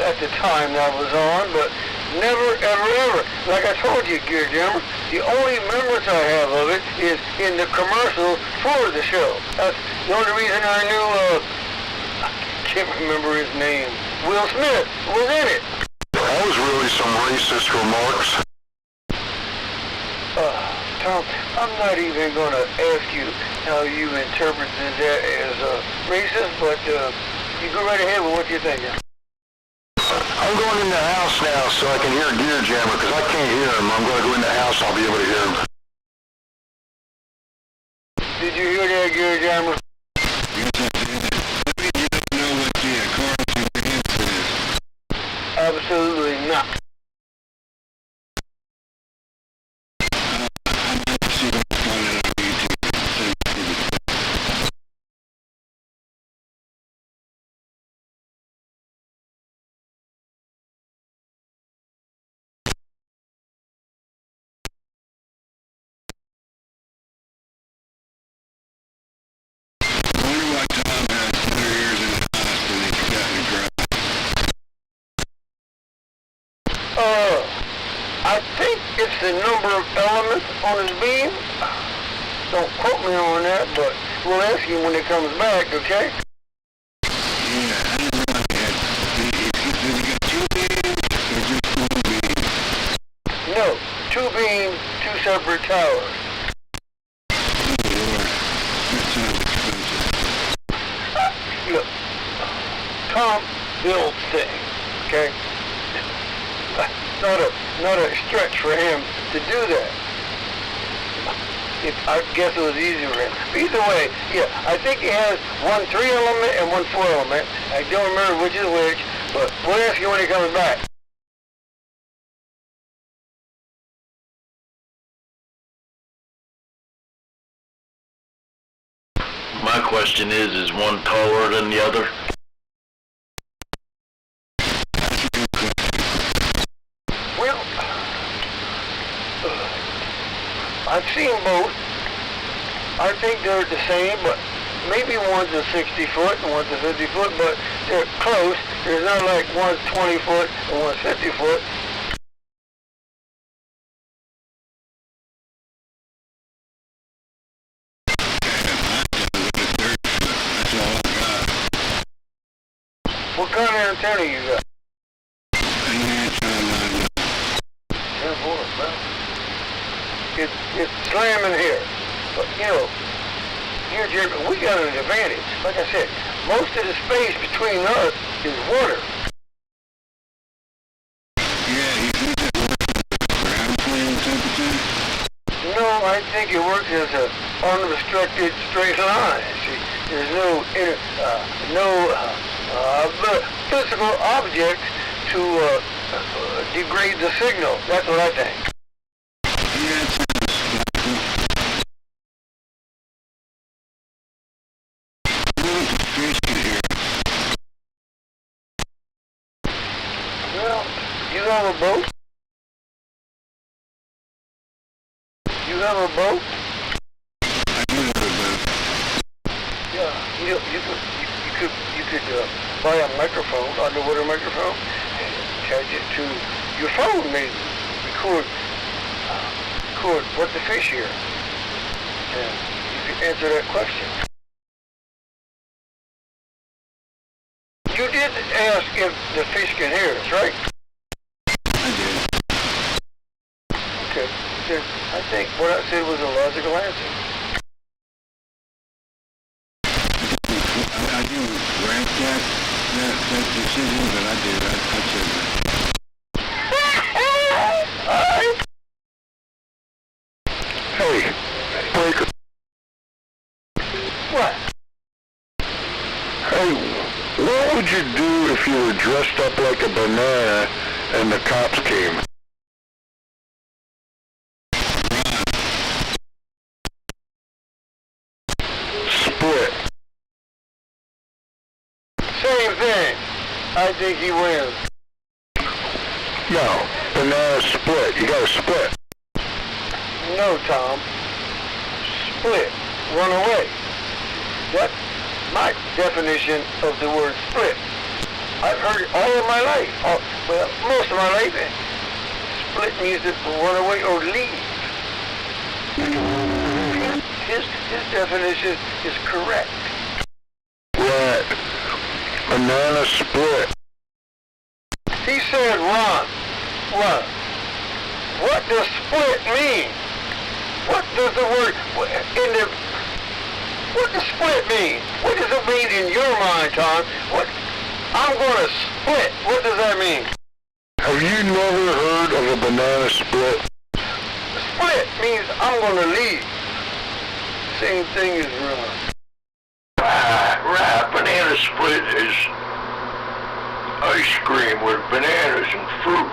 Speaker 2: at the time that was on, but never, ever, ever. Like I told you, Gear Jammer, the only remembrance I have of it is in the commercial for the show. That's the only reason I knew, I can't remember his name. Will Smith was in it.
Speaker 7: That was really some racist remarks.
Speaker 2: Tom, I'm not even going to ask you how you interpreted that as racist, but you go right ahead with what you're thinking.
Speaker 7: I'm going in the house now so I can hear Gear Jammer, because I can't hear him. I'm going to go in the house, I'll be able to hear him.
Speaker 2: Did you hear that, Gear Jammer?
Speaker 8: Yes, I did. That means you don't know
Speaker 2: Absolutely not.
Speaker 8: See if I can find it on YouTube. I wonder why Tom had 4 years in the hospital and he's gotten a drug.
Speaker 2: I think it's the number of elements on his beam. Don't quote me on that, but we'll ask him when he comes back, okay?
Speaker 8: Yeah, I didn't realize he had. Does he got 2 beams or just 1 beam?
Speaker 2: No, 2 beams, 2 separate towers.
Speaker 8: Oh Lord, that sounds expensive.
Speaker 2: Look, Tom builds things, okay? Not a stretch for him to do that. I guess it was easy for him. But either way, yeah, I think he has 1 3-element and 1 4-element. I don't remember which is which, but we'll ask you when he comes back.
Speaker 6: My question is one taller than the other?
Speaker 2: Well, I've seen both. I think they're the same, but maybe one's a 60 foot and one's a 50 foot, but they're close. There's not like one's 20 foot and one's 50 foot. What kind of antenna you got? 10 volts, well. It's slamming here. But, you know, here, Jeremy, we got an advantage. Like I said, most of the space between us is water.
Speaker 8: Yeah, you think that works gravity and temperature?
Speaker 2: No, I think it works as an unrestricted straight line. See, there's no physical object to degrade the signal. That's what I think.
Speaker 8: Yeah, it sounds logical. What if the fish can hear?
Speaker 2: Well, you have a boat? You have a boat?
Speaker 8: I do have a boat.
Speaker 2: Yeah, you could buy a microphone, underwater microphone, and attach it to your phone, maybe. Record what the fish hear. And you can answer that question. You did ask if the fish can hear us, right?
Speaker 8: I did.
Speaker 2: Okay. Then I think what I said was a logical answer.
Speaker 8: I do grant that decision, but I did. I said that.
Speaker 7: Hey, Breaker.
Speaker 2: What?
Speaker 7: Hey, what would you do if you were dressed up like a banana and the cops came? Split.
Speaker 2: Same thing. I think he wins.
Speaker 7: No, banana split. You gotta split.
Speaker 2: No, Tom. Split. Run away. That's my definition of the word split. I've heard it all of my life. Well, most of my life. Split means to run away or leave. His definition is correct.
Speaker 7: Right. Banana split.
Speaker 2: He said run. Run. What does split mean? What does the word what does split mean? What does it mean in your mind, Tom? I'm gonna split. What does that mean?
Speaker 7: Have you never heard of a banana split?
Speaker 2: Split means I'm gonna leave. Same thing as run.
Speaker 6: Right. Banana split is ice cream with bananas and fruit.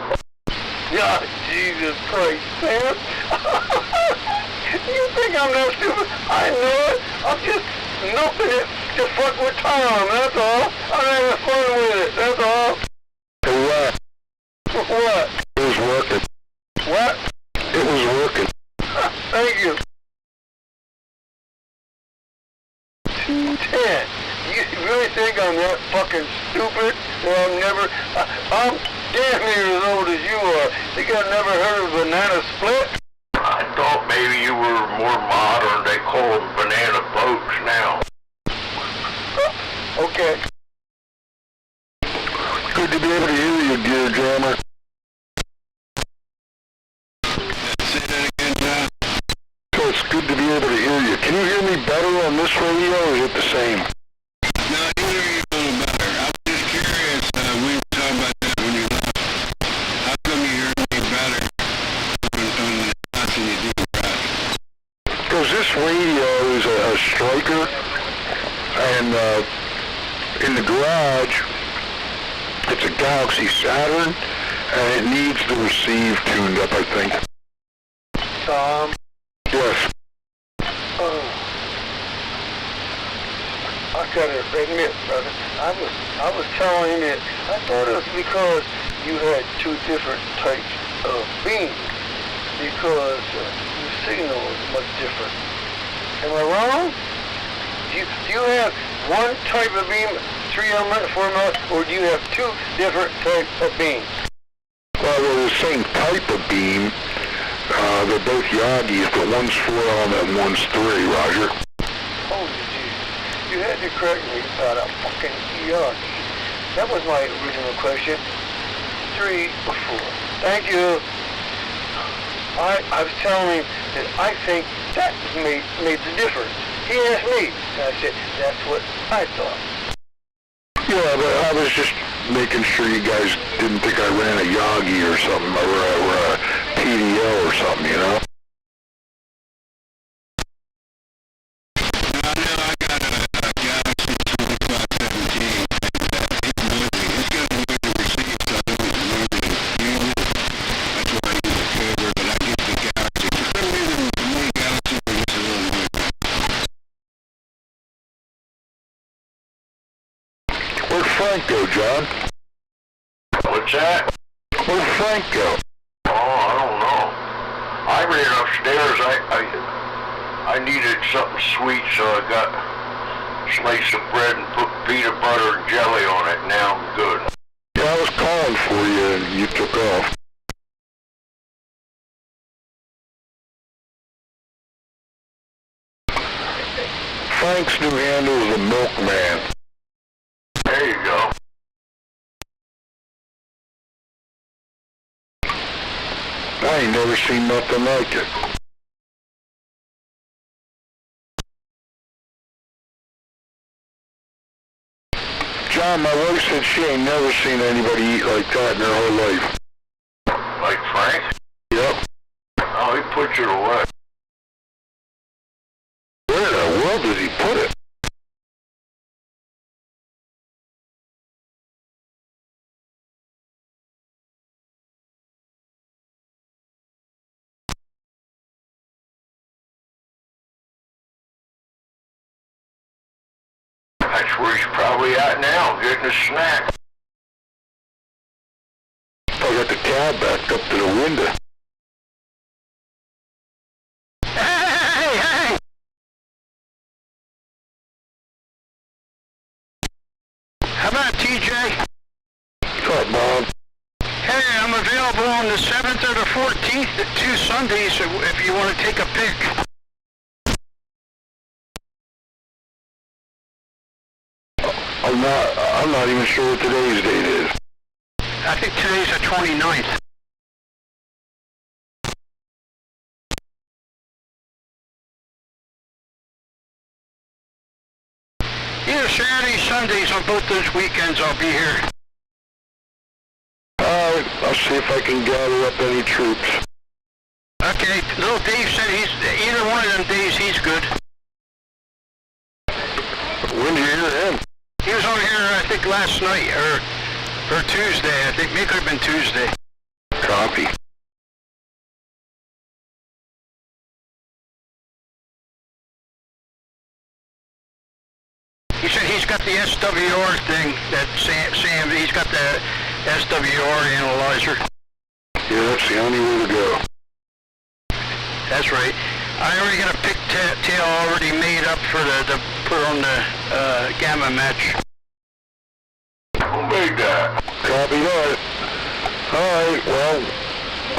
Speaker 2: God, Jesus Christ, Sam. You think I'm that stupid? I know it. I'm just milking it to fuck with Tom, that's all. I'm having fun with it, that's all.
Speaker 7: For what?
Speaker 2: What?
Speaker 7: It was working.
Speaker 2: What?
Speaker 7: It was working.
Speaker 2: Thank you. 210. You really think I'm that fucking stupid? That I'm damn near as old as you are. Think I've never heard of banana split?
Speaker 6: I thought maybe you were more modern. They call them banana boats now.
Speaker 2: Okay.
Speaker 7: Good to be able to hear you, dear drummer.
Speaker 8: Say that again, John.
Speaker 7: So it's good to be able to hear you. Can you hear me better on this radio, or is it the same?
Speaker 8: No, I can hear you a little better. I was just curious, we were talking about that when you left. How come you heard me better on the nothing you do, right?
Speaker 7: Because this radio is a striker, and in the garage, it's a Galaxy Saturn, and it needs the receive tuned up, I think.
Speaker 2: Tom.
Speaker 7: Yes.
Speaker 2: I gotta admit, brother, I was telling him that I thought it was because you had two different types of beams, because your signal is much different. Am I wrong? Do you have one type of beam, 3 element, 4 element, or do you have two different types of beams?
Speaker 7: Well, they're the same type of beam. They're both Yagis, but one's 4 element and one's 3, Roger.
Speaker 2: Holy Jesus. You had to correct me about a fucking Yagi. That was my original question. 3 or 4. Thank you. I was telling him that I think that made the difference. He asked me, and I said, that's what I thought.
Speaker 7: Yeah, but I was just making sure you guys didn't think I ran a Yagi or something, or a PDO or something, you know?
Speaker 8: I know I got a Galaxy 2517. It's noisy. It's got a way to receive, so I don't normally use it. That's why I use the cover, but I get the Galaxy. For some reason, the new Galaxy was just a little noisy.
Speaker 7: Where'd Frank go, John?
Speaker 6: What's that?
Speaker 7: Where'd Frank go?
Speaker 6: Oh, I don't know. I ran upstairs. I needed something sweet, so I got a slice of bread and put peanut butter and jelly on it. Now I'm good.
Speaker 7: Yeah, I was calling for you and you took off. Frank's new handle is the Milkman.
Speaker 6: There you go.
Speaker 7: I ain't never seen nothing like it. John, my wife said she ain't never seen anybody eat like that in her whole life.
Speaker 6: Like Frank?
Speaker 7: Yep.
Speaker 6: Oh, he puts it away.
Speaker 7: Where in the world does he put it?
Speaker 6: That's where he's probably at now, getting a snack.
Speaker 7: I got the cab backed up to the window.
Speaker 3: Hey! How about TJ?
Speaker 7: What's up, Mom?
Speaker 3: Hey, I'm available on the 7th or the 14th, 2 Sundays, if you want to take a pic.
Speaker 7: I'm not even sure what today's date is.
Speaker 3: I think today's the 29th. Either Saturday, Sundays, on both those weekends I'll be here.
Speaker 7: Alright, I'll see if I can gather up any troops.
Speaker 3: Okay, little Dave said either one of them days he's good.
Speaker 7: When did you hear him?
Speaker 3: He was on here, I think, last night, or Or Tuesday, I think. Maybe it could have been Tuesday.
Speaker 6: Copy.
Speaker 3: He said he's got the SWR thing, that Sam, he's got the SWR analyzer.
Speaker 6: Yeah, that's the only way to go.
Speaker 3: That's right. I already got a pigtail already made up for the put on the gamma match.
Speaker 6: Who made that? Copy that. Alright, well,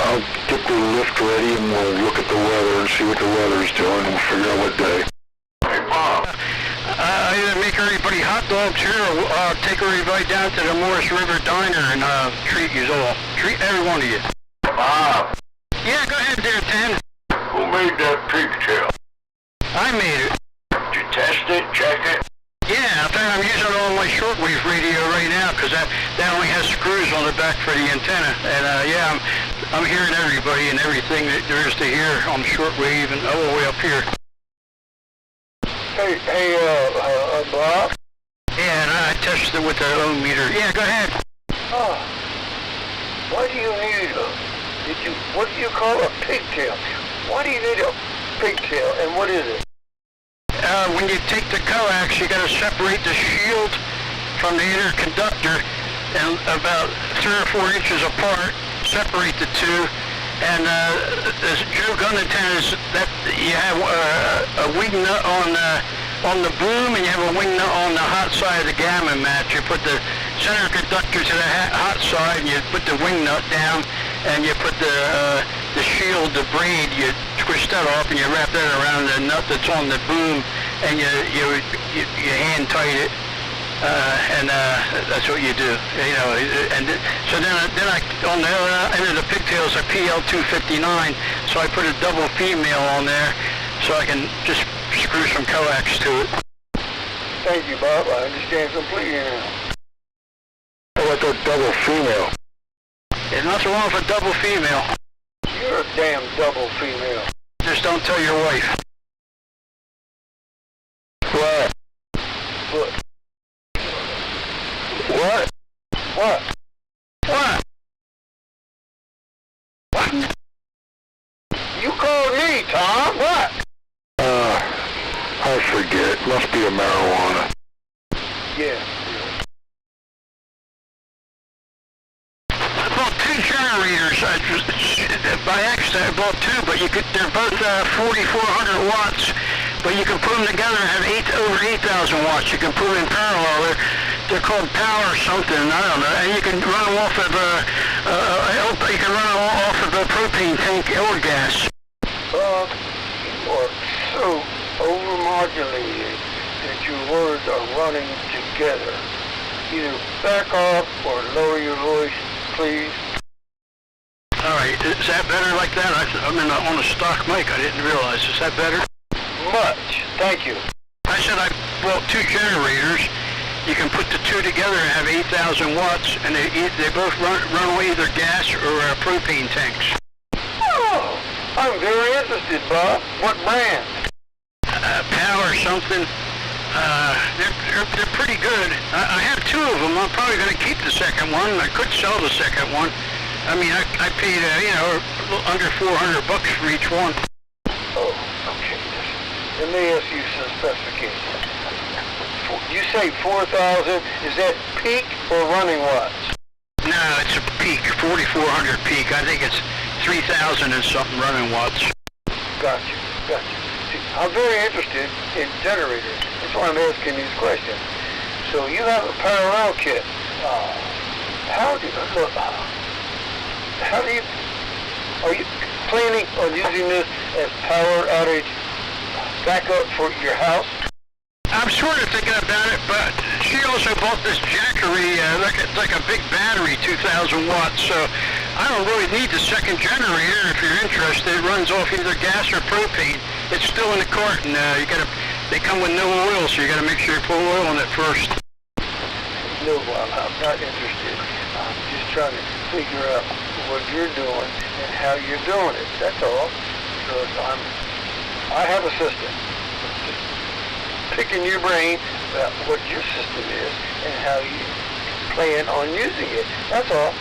Speaker 6: I'll get the lift ready and we'll look at the weather and see what the weather's doing and we'll figure out what day. Hey, Bob.
Speaker 3: I either make everybody hot dogs here or take everybody down to the Morris River Diner and treat you all. Treat every one of you.
Speaker 6: Bob.
Speaker 3: Yeah, go ahead there, Tim.
Speaker 6: Who made that pigtail?
Speaker 3: I made it.
Speaker 6: Did you test it, check it?
Speaker 3: Yeah, in fact, I'm using it on my shortwave radio right now because that only has screws on the back for the antenna. And yeah, I'm hearing everybody and everything that there is to hear on shortwave and all the way up here.
Speaker 2: Hey, Bob?
Speaker 3: Yeah, and I tested it with the ohm meter. Yeah, go ahead.
Speaker 2: Oh, why do you need what do you call a pigtail? Why do you need a pigtail, and what is it?
Speaker 3: When you take the coax, you got to separate the shield from the inner conductor, and about 3 or 4 inches apart, separate the two. And the Joe gun antennas, that you have a wing nut on the boom, and you have a wing nut on the hot side of the gamma match. You put the center conductor to the hot side, and you put the wing nut down, and you put the shield, the braid, you twist that off, and you wrap that around the nut that's on the boom, and you hand tight it. And that's what you do, you know. And so then I on the other end of the pigtails are PL259, so I put a double female on there, so I can just screw some coax to it.
Speaker 2: Thank you, Bob. I understand completely now.
Speaker 6: How about that double female?
Speaker 3: There's nothing wrong with a double female.
Speaker 2: You're a damn double female.
Speaker 3: Just don't tell your wife.
Speaker 6: What?
Speaker 2: What?
Speaker 6: What?
Speaker 2: What?
Speaker 3: What?
Speaker 2: What? You called me, Tom. What?
Speaker 6: I forget. Must be a marijuana.
Speaker 2: Yeah.
Speaker 3: I bought 2 generators. By accident, I bought 2, but they're both 4,400 watts. But you can put them together and have over 8,000 watts. You can put them in parallel. They're called power something. I don't know. And you can run them off of a propane tank or gas.
Speaker 2: Bob, you are so overmodulated that your words are running together. Either back off or lower your voice, please.
Speaker 3: All right, is that better like that? I'm on a stock mic. I didn't realize. Is that better?
Speaker 2: Much. Thank you.
Speaker 3: I said I bought 2 generators. You can put the 2 together and have 8,000 watts, and they both run on either gas or propane tanks.
Speaker 2: Oh, I'm very interested, Bob. What brand?
Speaker 3: Power something. They're pretty good. I have 2 of them. I'm probably going to keep the second one. I could sell the second one. I mean, I paid under $400 for each one.
Speaker 2: Oh, okay. Let me ask you some specifications. You say 4,000. Is that peak or running watts?
Speaker 3: No, it's a peak, 4,400 peak. I think it's 3,000 and something running watts.
Speaker 2: Gotcha. See, I'm very interested in generators. That's why I'm asking these questions. So you have a parallel kit. Are you planning on using this as power outage backup for your house?
Speaker 3: I'm sort of thinking about it, but she also bought this Jackery, like a big battery, 2,000 watts, so I don't really need the second generator. If you're interested, it runs off either gas or propane. It's still in the carton. They come with no oil, so you gotta make sure you put oil in it first.
Speaker 2: No, I'm not interested. I'm just trying to figure out what you're doing and how you're doing it. That's all. Because I have a system. Just picking your brain about what your system is and how you plan on using it. That's all.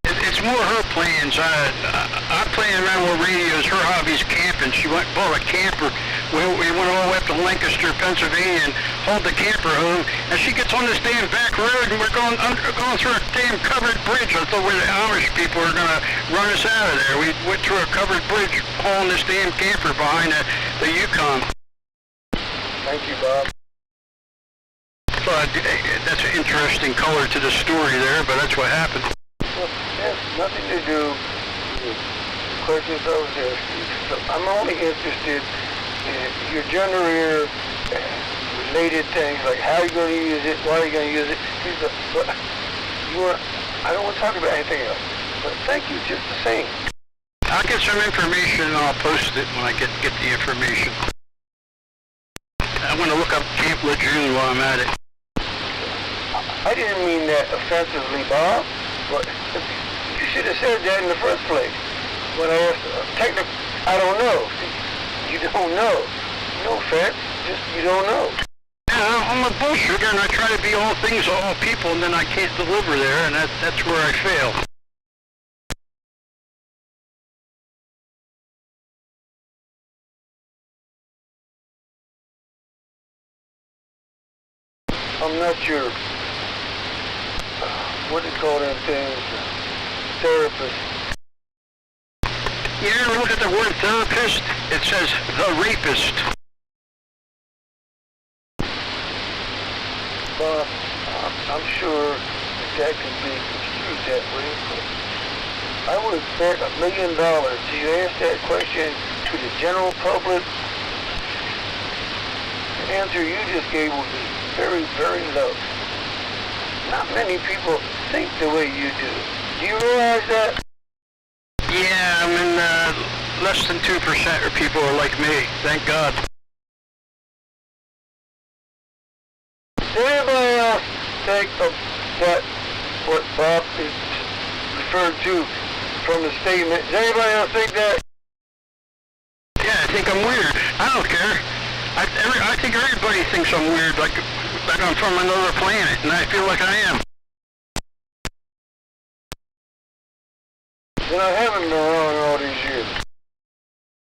Speaker 3: It's more her plans. I'm playing around with radios. Her hobby's camping. She bought a camper. We went all the way up to Lancaster, Pennsylvania, and hauled the camper home. And she gets on this damn back road, and we're going through a damn covered bridge. I thought the Amish people were going to run us out of there. We went through a covered bridge, hauling this damn camper behind the Yukon.
Speaker 2: Thank you, Bob.
Speaker 3: So that's an interesting color to the story there, but that's what happened.
Speaker 2: Well, it has nothing to do with questions I was asking. So I'm only interested in your generator related things, like how you're going to use it, why you're going to use it. But I don't want to talk about anything else. But thank you just the same.
Speaker 3: I'll get some information and I'll post it when I get the information. I want to look up Camp Lejeune while I'm at it.
Speaker 2: I didn't mean that offensively, Bob. But you should have said that in the first place. When I asked, I don't know. You don't know. No offense, just you don't know.
Speaker 3: Yeah, I'm a bullshitter, and I try to be all things to all people, and then I can't deliver there, and that's where I fail.
Speaker 2: I'm not your, what do you call them things, therapist.
Speaker 3: You ever look at the word therapist? It says the rapist.
Speaker 2: Bob, I'm sure that can be construed that way, but I would bet $1 million to you ask that question to the general public. The answer you just gave would be very, very low. Not many people think the way you do. Do you realize that?
Speaker 3: Yeah, I mean, less than 2% of people are like me, thank God.
Speaker 2: Does anybody else think of what Bob is referred to from the statement? Does anybody else think that?
Speaker 3: Yeah, I think I'm weird. I don't care. I think everybody thinks I'm weird, like I'm from another planet, and I feel like I am.
Speaker 2: Then I haven't been wrong all these years.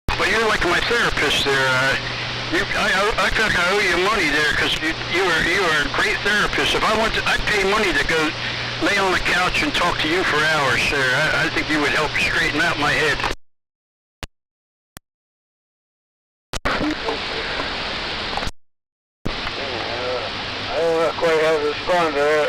Speaker 3: But you're like my therapist there. I feel like I owe you money there because you are a great therapist. If I want to, I'd pay money to go lay on the couch and talk to you for hours, sir. I think you would help straighten out my head.
Speaker 2: I don't know quite how to respond to that.